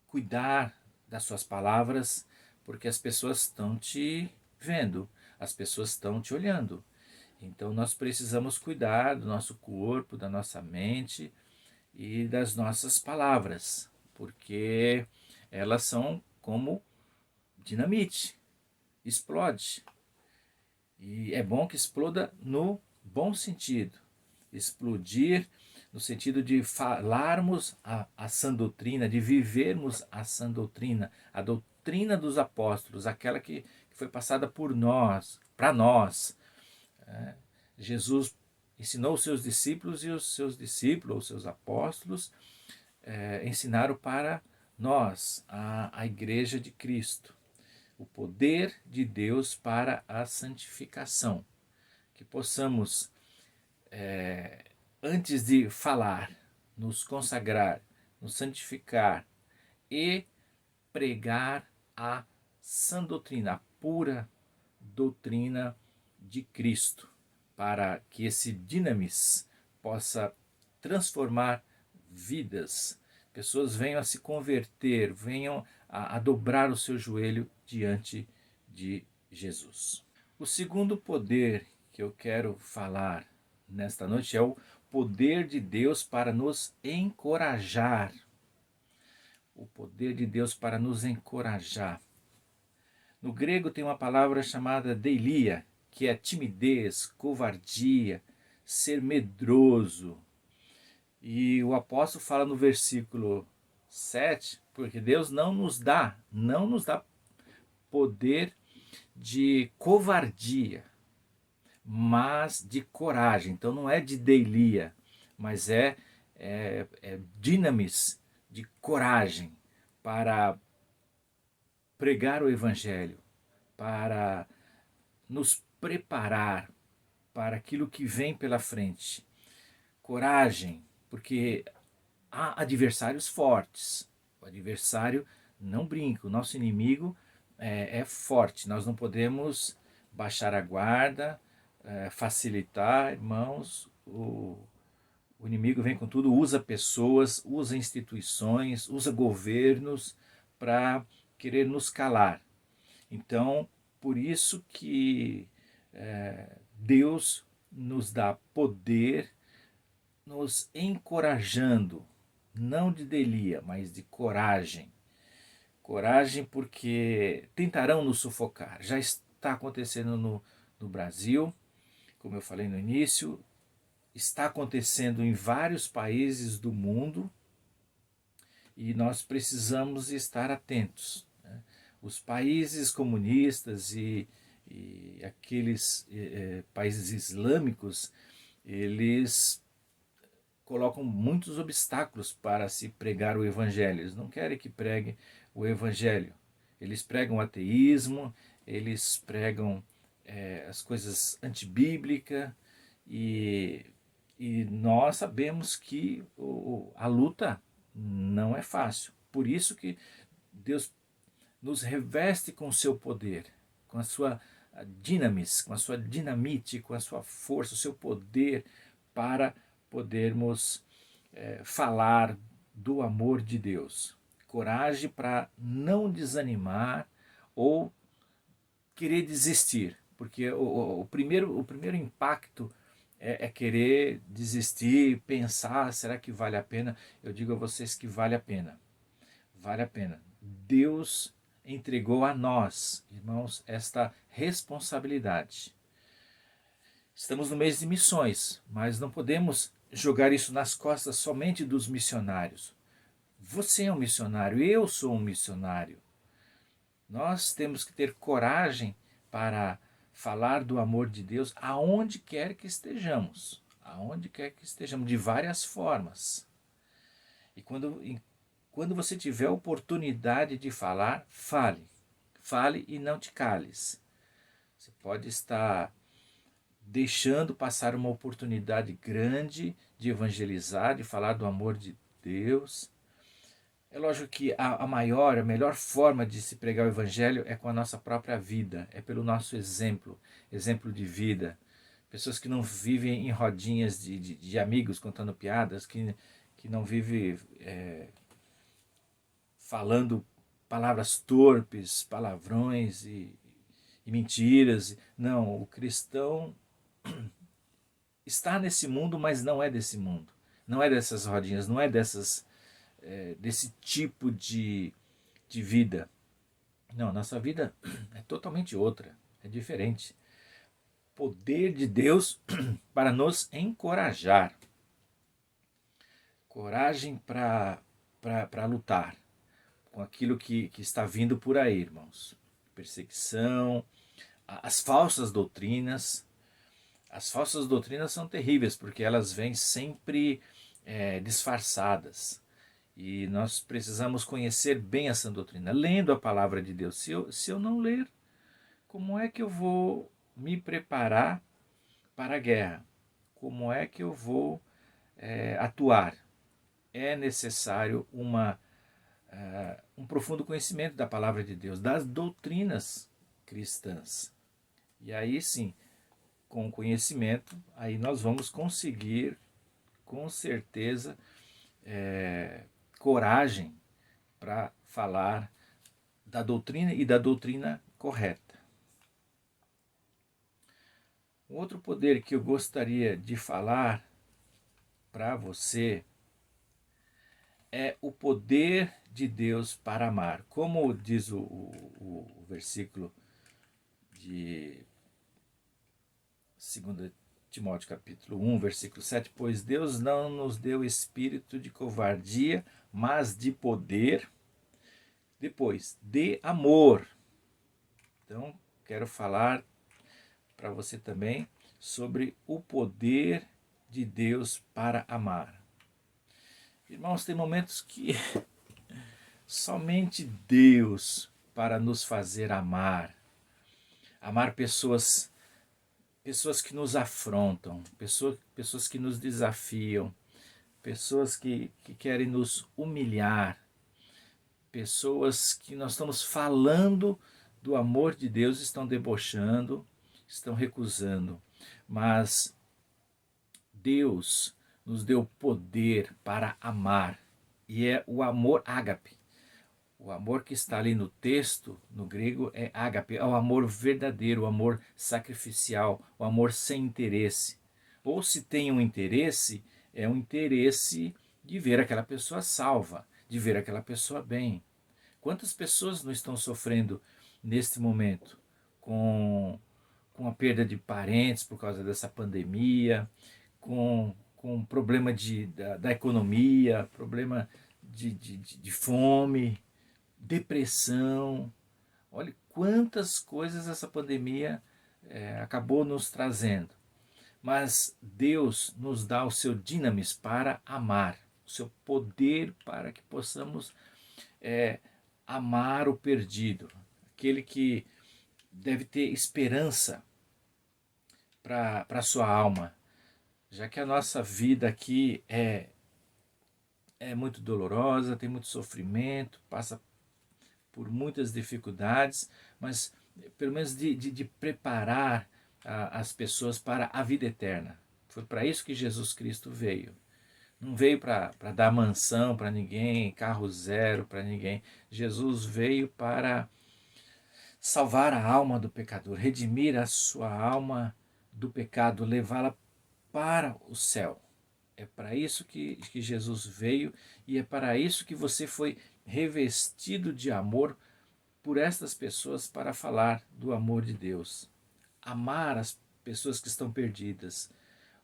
cuidar das suas palavras, porque as pessoas estão te vendo, as pessoas estão te olhando. Então nós precisamos cuidar do nosso corpo, da nossa mente e das nossas palavras, porque elas são como dinamite, explode. E é bom que exploda no bom sentido, explodir no sentido de falarmos a sã doutrina, de vivermos a sã doutrina, a doutrina dos apóstolos, aquela que foi passada por nós, para nós. Jesus ensinou os seus discípulos e os seus discípulos, os seus apóstolos, ensinaram para nós, a Igreja de Cristo, o poder de Deus para a santificação. Que possamos, antes de falar, nos consagrar, nos santificar e pregar a sã doutrina, a pura doutrina de Cristo, para que esse dinamis possa transformar vidas, pessoas venham a se converter, venham a dobrar o seu joelho diante de Jesus. O segundo poder que eu quero falar nesta noite é o poder de Deus para nos encorajar. O poder de Deus para nos encorajar. No grego tem uma palavra chamada deilia, que é timidez, covardia, ser medroso. E o apóstolo fala no versículo 7, porque Deus não nos dá poder de covardia, mas de coragem. Então não é de deilia, mas é dinamis, de coragem, para pregar o Evangelho, para nos preparar para aquilo que vem pela frente. Coragem, porque há adversários fortes. O adversário não brinque, o nosso inimigo é forte, nós não podemos baixar a guarda, facilitar, irmãos, o inimigo vem com tudo, usa pessoas, usa instituições, usa governos para querer nos calar. Então, por isso que Deus nos dá poder, nos encorajando, não de delia, mas de coragem. Coragem porque tentarão nos sufocar. Já está acontecendo no Brasil, como eu falei no início, está acontecendo em vários países do mundo e nós precisamos estar atentos, né? Os países comunistas e aqueles países islâmicos, eles colocam muitos obstáculos para se pregar o evangelho. Eles não querem que pregue o evangelho. Eles pregam o ateísmo, eles pregam as coisas antibíblicas e nós sabemos que a luta não é fácil. Por isso que Deus nos reveste com o seu poder, com a sua dinamis, com a sua dinamite, com a sua força, o seu poder para podermos falar do amor de Deus. Coragem para não desanimar ou querer desistir, porque o primeiro impacto é querer desistir, pensar, será que vale a pena? Eu digo a vocês que vale a pena. Vale a pena. Deus entregou a nós, irmãos, esta responsabilidade. Estamos no mês de missões, mas não podemos jogar isso nas costas somente dos missionários. Você é um missionário, eu sou um missionário. Nós temos que ter coragem para falar do amor de Deus aonde quer que estejamos, de várias formas. E quando você tiver a oportunidade de falar, fale e não te cales. Você pode estar deixando passar uma oportunidade grande de evangelizar, de falar do amor de Deus. É lógico que a melhor forma de se pregar o evangelho é com a nossa própria vida, é pelo nosso exemplo de vida. Pessoas que não vivem em rodinhas de amigos contando piadas, que não vivem falando palavras torpes, palavrões e mentiras. Não, o cristão está nesse mundo, mas não é desse mundo. Não é dessas rodinhas, não é desse tipo de vida. Não, nossa vida é totalmente outra, é diferente. Poder de Deus para nos encorajar. Coragem para lutar com aquilo que está vindo por aí, irmãos. Perseguição, as falsas doutrinas. As falsas doutrinas são terríveis, porque elas vêm sempre disfarçadas. E nós precisamos conhecer bem essa doutrina, lendo a palavra de Deus. Se eu não ler, como é que eu vou me preparar para a guerra? Como é que eu vou atuar? É necessário um profundo conhecimento da palavra de Deus, das doutrinas cristãs. E aí sim, com o conhecimento, aí nós vamos conseguir, com certeza, coragem para falar da doutrina e da doutrina correta. Um outro poder que eu gostaria de falar para você é o poder de Deus para amar. Como diz o versículo de 2 Timóteo capítulo 1, versículo 7, pois Deus não nos deu espírito de covardia, mas de poder, depois, de amor. Então, quero falar para você também sobre o poder de Deus para amar. Irmãos, tem momentos que somente Deus para nos fazer amar pessoas que nos afrontam, pessoas que nos desafiam, pessoas que querem nos humilhar, pessoas que nós estamos falando do amor de Deus estão debochando, estão recusando. Mas Deus nos deu poder para amar, e é o amor ágape. O amor que está ali no texto, no grego, é ágape, é o amor verdadeiro, o amor sacrificial, o amor sem interesse. Ou se tem um interesse, é um interesse de ver aquela pessoa salva, de ver aquela pessoa bem. Quantas pessoas não estão sofrendo neste momento com a perda de parentes por causa dessa pandemia, com problema da economia, problema de fome, depressão. Olha quantas coisas essa pandemia acabou nos trazendo. Mas Deus nos dá o seu dinamis para amar, o seu poder para que possamos amar o perdido, aquele que deve ter esperança para a sua alma, já que a nossa vida aqui é muito dolorosa, tem muito sofrimento, passa por muitas dificuldades, mas pelo menos de preparar as pessoas para a vida eterna. Foi para isso que Jesus Cristo veio. Não veio para dar mansão para ninguém, carro zero para ninguém. Jesus veio para salvar a alma do pecador, redimir a sua alma do pecado, levá-la para o céu. É para isso que Jesus veio, e é para isso que você foi revestido de amor por estas pessoas, para falar do amor de Deus. Amar as pessoas que estão perdidas.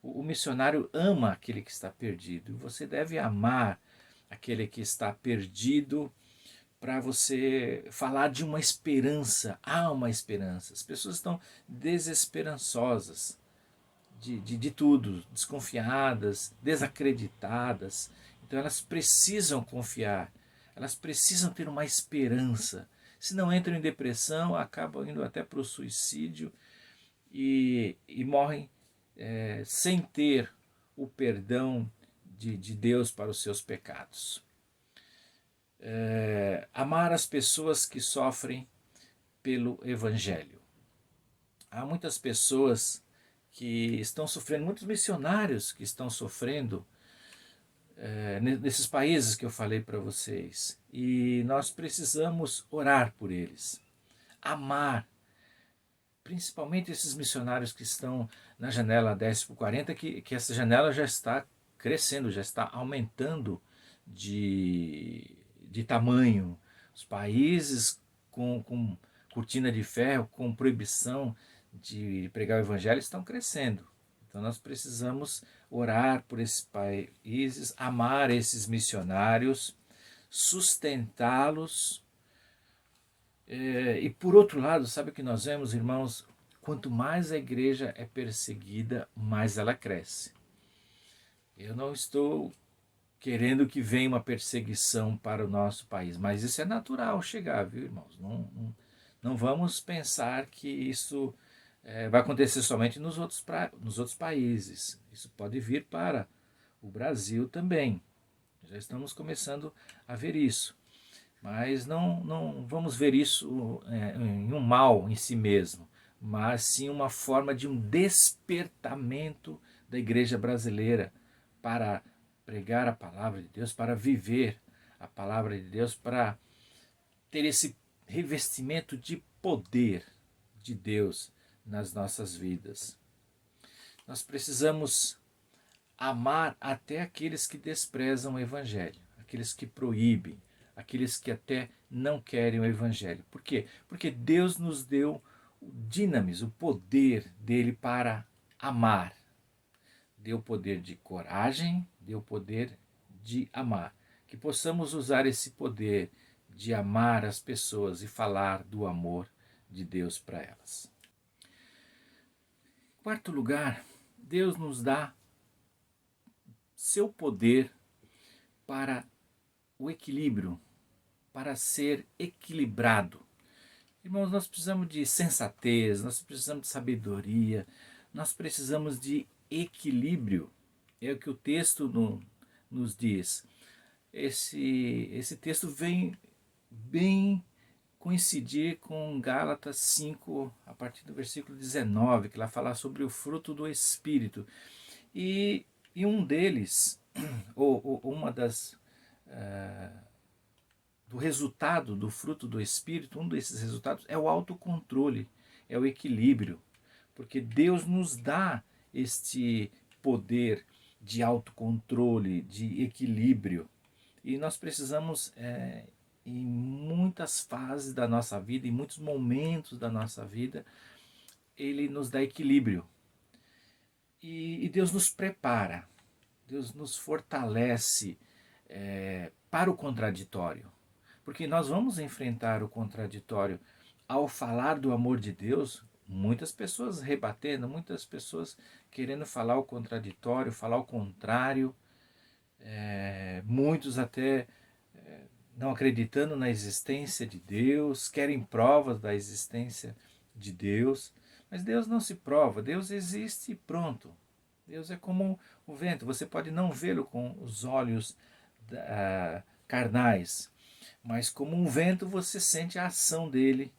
O missionário ama aquele que está perdido. Você deve amar aquele que está perdido, para você falar de uma esperança. Há uma esperança. As pessoas estão desesperançosas de tudo, desconfiadas, desacreditadas. Então elas precisam confiar, elas precisam ter uma esperança. Se não entram em depressão, acabam indo até para o suicídio e morrem sem ter o perdão de Deus para os seus pecados. Amar as pessoas que sofrem pelo Evangelho. Há muitas pessoas que estão sofrendo, muitos missionários que estão sofrendo nesses países que eu falei para vocês. E nós precisamos orar por eles, amar, principalmente esses missionários que estão na janela 10/40, que essa janela já está crescendo, já está aumentando de tamanho. Os países com cortina de ferro, com proibição de pregar o evangelho, estão crescendo. Então nós precisamos orar por esses países, amar esses missionários, sustentá-los. E por outro lado, sabe o que nós vemos, irmãos? Quanto mais a igreja é perseguida, mais ela cresce. Eu não estou querendo que venha uma perseguição para o nosso país, mas isso é natural chegar, viu, irmãos? Não vamos pensar que isso vai acontecer somente nos outros países. Isso pode vir para o Brasil também. Já estamos começando a ver isso. Mas não vamos ver isso em um mal em si mesmo, mas sim uma forma de um despertamento da igreja brasileira para pregar a palavra de Deus, para viver a palavra de Deus, para ter esse revestimento de poder de Deus nas nossas vidas. Nós precisamos amar até aqueles que desprezam o evangelho, aqueles que proíbem, aqueles que até não querem o evangelho. Por quê? Porque Deus nos deu o dinamis, o poder dele para amar. Deu o poder de coragem, deu o poder de amar. Que possamos usar esse poder de amar as pessoas e falar do amor de Deus para elas. Em quarto lugar, Deus nos dá seu poder para o equilíbrio, para ser equilibrado. Irmãos, nós precisamos de sensatez, nós precisamos de sabedoria, nós precisamos de equilíbrio. É o que o texto nos diz. Esse texto vem bem coincidir com Gálatas 5, a partir do versículo 19, que lá fala sobre o fruto do Espírito. E um deles, ou uma das... do resultado do fruto do Espírito, um desses resultados é o autocontrole, é o equilíbrio, porque Deus nos dá este poder de autocontrole, de equilíbrio, e nós precisamos, em muitas fases da nossa vida, em muitos momentos da nossa vida, Ele nos dá equilíbrio, e Deus nos prepara, Deus nos fortalece para o contraditório. Porque nós vamos enfrentar o contraditório ao falar do amor de Deus, muitas pessoas rebatendo, muitas pessoas querendo falar o contraditório, falar o contrário, muitos até não acreditando na existência de Deus, querem provas da existência de Deus, mas Deus não se prova, Deus existe e pronto. Deus é como o vento, você pode não vê-lo com os olhos carnais, mas como um vento você sente a ação dele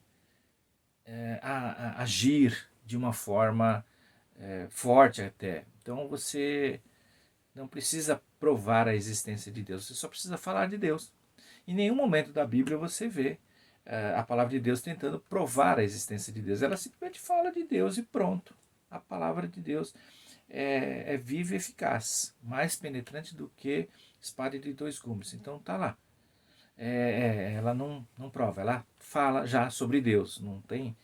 agir de uma forma forte até. Então você não precisa provar a existência de Deus, você só precisa falar de Deus. Em nenhum momento da Bíblia você vê a palavra de Deus tentando provar a existência de Deus. Ela simplesmente fala de Deus e pronto. A palavra de Deus é viva e eficaz, mais penetrante do que espada de dois gumes. Então tá lá. Ela não prova, ela fala já sobre Deus, não tem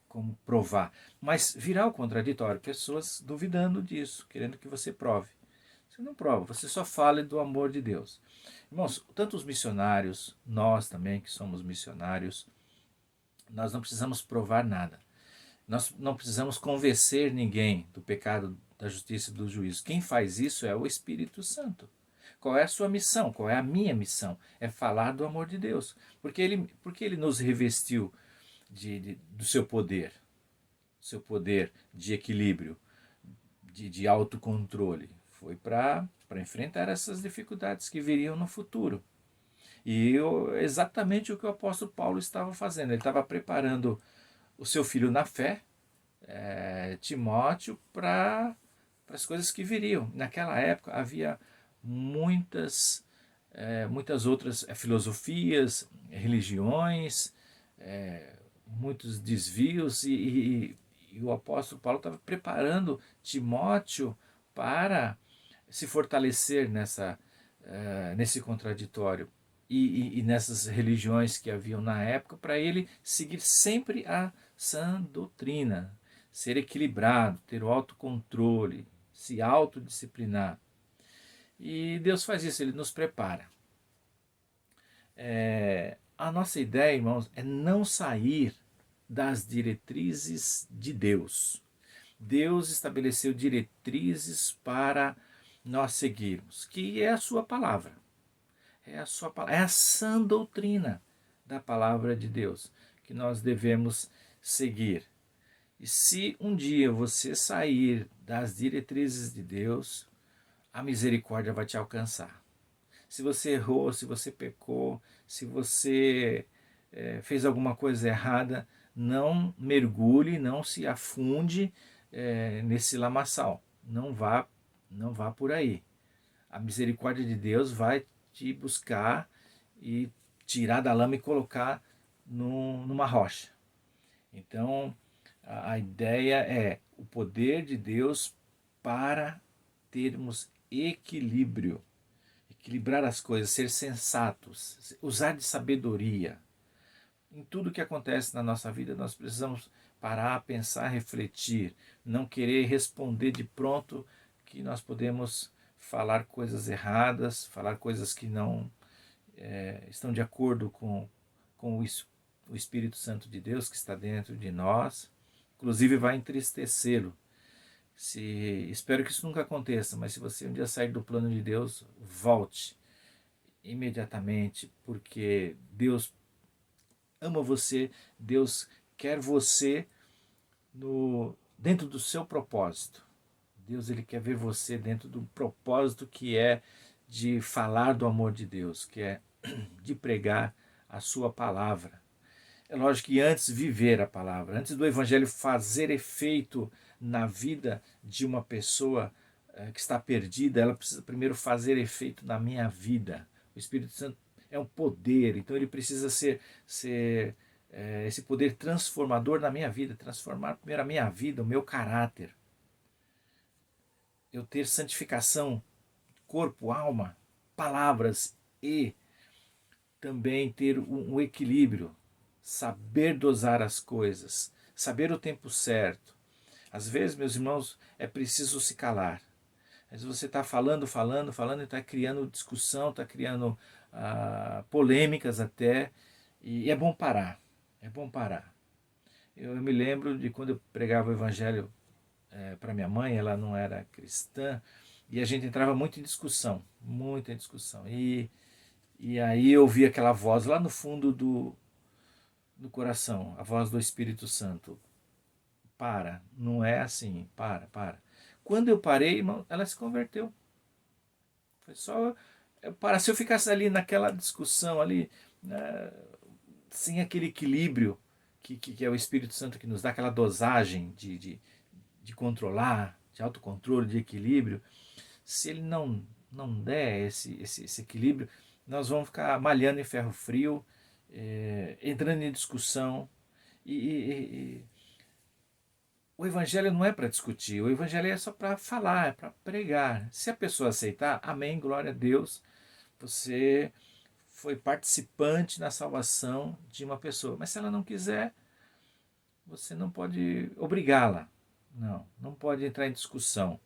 como provar. Mas virá o contraditório, pessoas duvidando disso, querendo que você prove. Você não prova, você só fala do amor de Deus. Irmãos, tanto os missionários, nós também que somos missionários, nós não precisamos provar nada. Nós não precisamos convencer ninguém do pecado, da justiça e do juízo. Quem faz isso é o Espírito Santo. Qual é a sua missão? Qual é a minha missão? É falar do amor de Deus. Porque ele nos revestiu do seu poder de equilíbrio, de autocontrole. Foi para enfrentar essas dificuldades que viriam no futuro. E exatamente o que o apóstolo Paulo estava fazendo. Ele estava preparando o seu filho na fé, Timóteo, para as coisas que viriam. Naquela época havia muitas outras filosofias, religiões, muitos desvios, e o apóstolo Paulo estava preparando Timóteo para se fortalecer nesse contraditório e nessas religiões que haviam na época, para ele seguir sempre a sã doutrina, ser equilibrado, ter o autocontrole, se autodisciplinar. E Deus faz isso, Ele nos prepara. A nossa ideia, irmãos, é não sair das diretrizes de Deus. Deus estabeleceu diretrizes para nós seguirmos, que é a sua palavra. É a sã doutrina da palavra de Deus que nós devemos seguir. E se um dia você sair das diretrizes de Deus, a misericórdia vai te alcançar. Se você errou, se você pecou, se você fez alguma coisa errada, não mergulhe, não se afunde nesse lamaçal. Não vá por aí. A misericórdia de Deus vai te buscar e tirar da lama e colocar numa rocha. Então, a ideia é o poder de Deus para termos equilíbrio, equilibrar as coisas, ser sensatos, usar de sabedoria. Em tudo que acontece na nossa vida, nós precisamos parar, pensar, refletir, não querer responder de pronto que nós podemos falar coisas erradas, falar coisas que não estão de acordo com o Espírito Santo de Deus que está dentro de nós, inclusive vai entristecê-lo. Espero que isso nunca aconteça, mas se você um dia sair do plano de Deus, volte imediatamente, porque Deus ama você, Deus quer você dentro do seu propósito. Deus, Ele quer ver você dentro do propósito que é de falar do amor de Deus, que é de pregar a sua palavra. É lógico que antes viver a palavra, antes do evangelho fazer efeito na vida de uma pessoa que está perdida, ela precisa primeiro fazer efeito na minha vida. O Espírito Santo é um poder, então ele precisa ser esse poder transformador na minha vida, transformar primeiro a minha vida, o meu caráter. Eu ter santificação, corpo, alma, palavras e também ter um equilíbrio, saber dosar as coisas, saber o tempo certo. Às vezes, meus irmãos, é preciso se calar. Às vezes você está falando e está criando discussão, está criando polêmicas até, e é bom parar, é bom parar. Eu me lembro de quando eu pregava o evangelho para minha mãe, ela não era cristã, e a gente entrava muito em discussão, muita discussão. E aí eu ouvia aquela voz lá no fundo do coração, a voz do Espírito Santo. Para, não é assim, para. Quando eu parei, irmão, ela se converteu. Foi só para. Se eu ficasse ali naquela discussão ali, sem aquele equilíbrio que é o Espírito Santo que nos dá aquela dosagem de controlar, de autocontrole, de equilíbrio, se ele não der esse equilíbrio, nós vamos ficar malhando em ferro frio, entrando em discussão. O evangelho não é para discutir, o evangelho é só para falar, é para pregar. Se a pessoa aceitar, amém, glória a Deus, você foi participante na salvação de uma pessoa. Mas se ela não quiser, você não pode obrigá-la. Não pode entrar em discussão.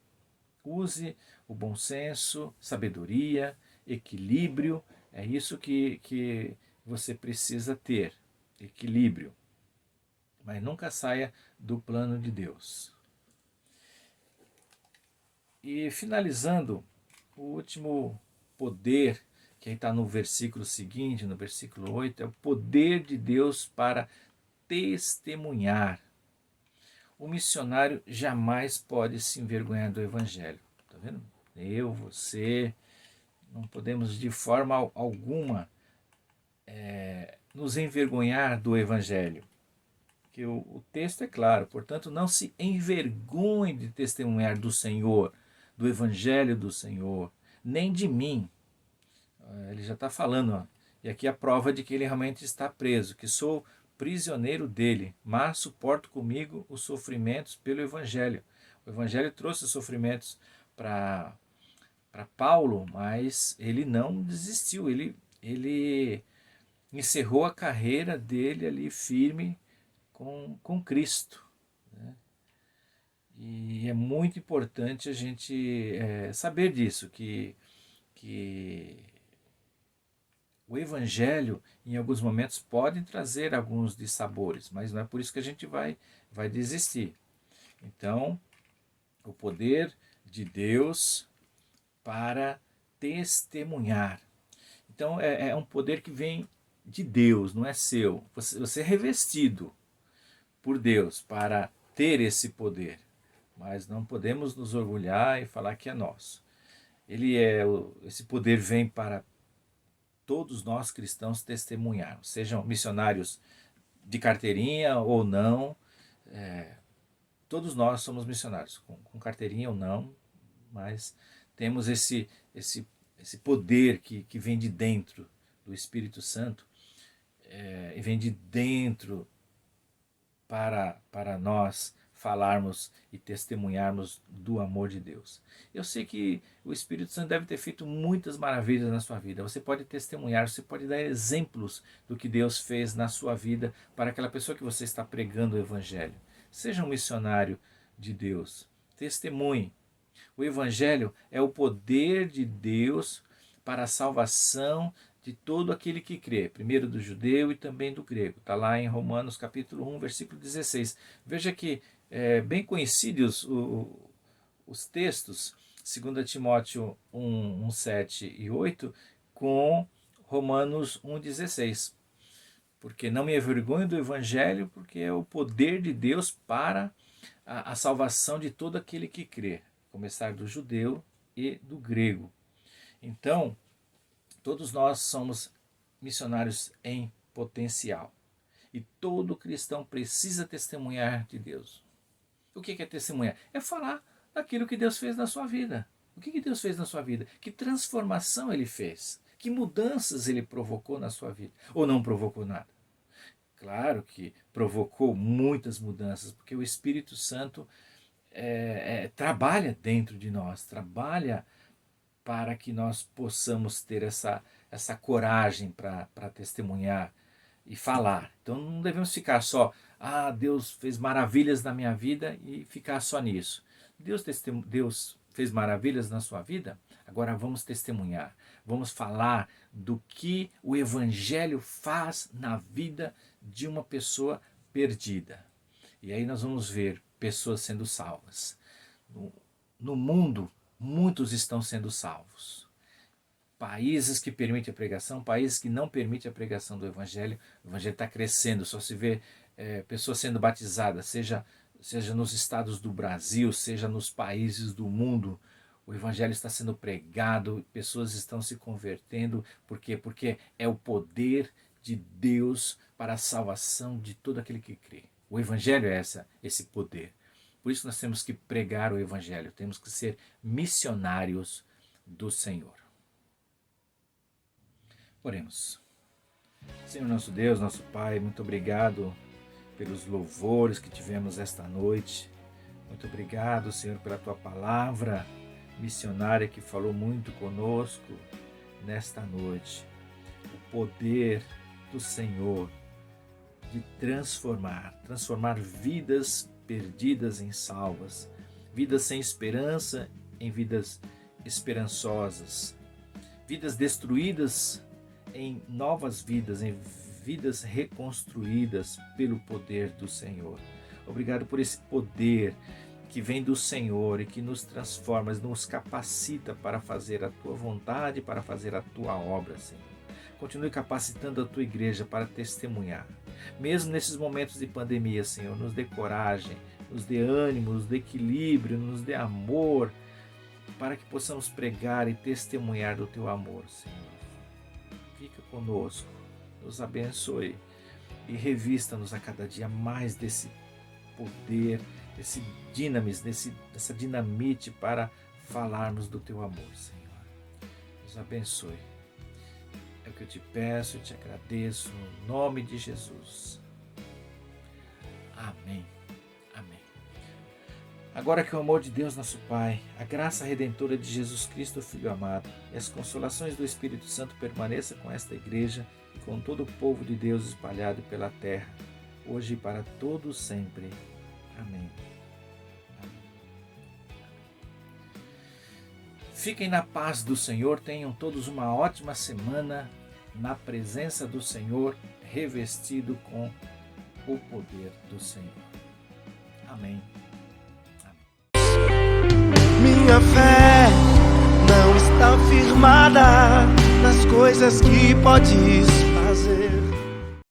Use o bom senso, sabedoria, equilíbrio. É isso que você precisa ter, equilíbrio. Mas nunca saia do plano de Deus. E finalizando, o último poder, que está no versículo seguinte, no versículo 8, é o poder de Deus para testemunhar. O missionário jamais pode se envergonhar do evangelho. Está vendo? Eu, você, não podemos de forma alguma nos envergonhar do evangelho. Que o texto é claro, portanto, não se envergonhe de testemunhar do Senhor, do evangelho do Senhor, nem de mim. Ele já está falando, e aqui a prova de que ele realmente está preso, que sou prisioneiro dele, mas suporto comigo os sofrimentos pelo evangelho. O evangelho trouxe sofrimentos para Paulo, mas ele não desistiu, ele encerrou a carreira dele ali firme com Cristo. Né? E é muito importante a gente saber disso, que o evangelho em alguns momentos pode trazer alguns dissabores, mas não é por isso que a gente vai desistir. Então, o poder de Deus para testemunhar. Então, é um poder que vem de Deus, não é seu. Você é revestido por Deus para ter esse poder, mas não podemos nos orgulhar e falar que é nosso. Esse poder vem para todos nós cristãos testemunharmos, sejam missionários de carteirinha ou não, todos nós somos missionários, com carteirinha ou não, mas temos esse poder que vem de dentro do Espírito Santo, e vem de dentro para nós falarmos e testemunharmos do amor de Deus. Eu sei que o Espírito Santo deve ter feito muitas maravilhas na sua vida. Você pode testemunhar, você pode dar exemplos do que Deus fez na sua vida para aquela pessoa que você está pregando o Evangelho. Seja um missionário de Deus. Testemunhe. O Evangelho é o poder de Deus para a salvação de todo aquele que crê, primeiro do judeu e também do grego. Está lá em Romanos capítulo 1, versículo 16. Veja que bem conhecidos os textos, 2 Timóteo 1, 7 e 8, com Romanos 1, 16. Porque não me envergonho do Evangelho, porque é o poder de Deus para a salvação de todo aquele que crê, começar do judeu e do grego. Então, todos nós somos missionários em potencial. E todo cristão precisa testemunhar de Deus. O que é testemunhar? É falar daquilo que Deus fez na sua vida. O que Deus fez na sua vida? Que transformação Ele fez? Que mudanças Ele provocou na sua vida? Ou não provocou nada? Claro que provocou muitas mudanças, porque o Espírito Santo trabalha dentro de nós, trabalha para que nós possamos ter essa coragem para testemunhar e falar. Então não devemos ficar só, Deus fez maravilhas na minha vida e ficar só nisso. Deus fez maravilhas na sua vida, agora vamos testemunhar, vamos falar do que o Evangelho faz na vida de uma pessoa perdida. E aí nós vamos ver pessoas sendo salvas. No mundo, muitos estão sendo salvos. Países que permitem a pregação, países que não permitem a pregação do Evangelho, o Evangelho está crescendo, só se vê pessoas sendo batizadas, seja nos estados do Brasil, seja nos países do mundo, o Evangelho está sendo pregado, pessoas estão se convertendo. Por quê? Porque é o poder de Deus para a salvação de todo aquele que crê. O Evangelho é esse poder. Por isso nós temos que pregar o Evangelho, temos que ser missionários do Senhor. Oremos. Senhor nosso Deus, nosso Pai, muito obrigado pelos louvores que tivemos esta noite. Muito obrigado, Senhor, pela Tua palavra missionária que falou muito conosco nesta noite. O poder do Senhor de transformar vidas perdidas em salvas, vidas sem esperança em vidas esperançosas, vidas destruídas em novas vidas, em vidas reconstruídas pelo poder do Senhor. Obrigado por esse poder que vem do Senhor e que nos transforma, nos capacita para fazer a Tua vontade, para fazer a Tua obra, Senhor. Continue capacitando a Tua igreja para testemunhar. Mesmo nesses momentos de pandemia, Senhor, nos dê coragem, nos dê ânimo, nos dê equilíbrio, nos dê amor, para que possamos pregar e testemunhar do Teu amor, Senhor. Fica conosco, nos abençoe e revista-nos a cada dia mais desse poder, desse dessa dinamite para falarmos do Teu amor, Senhor. Nos abençoe. É o que eu te peço, eu te agradeço, no nome de Jesus. Amém. Amém. Agora que o amor de Deus nosso Pai, a graça redentora de Jesus Cristo, Filho amado, e as consolações do Espírito Santo permaneça com esta igreja e com todo o povo de Deus espalhado pela terra, hoje e para todos sempre. Amém. Fiquem na paz do Senhor, tenham todos uma ótima semana na presença do Senhor, revestido com o poder do Senhor. Amém.
Minha fé não está firmada nas coisas que podes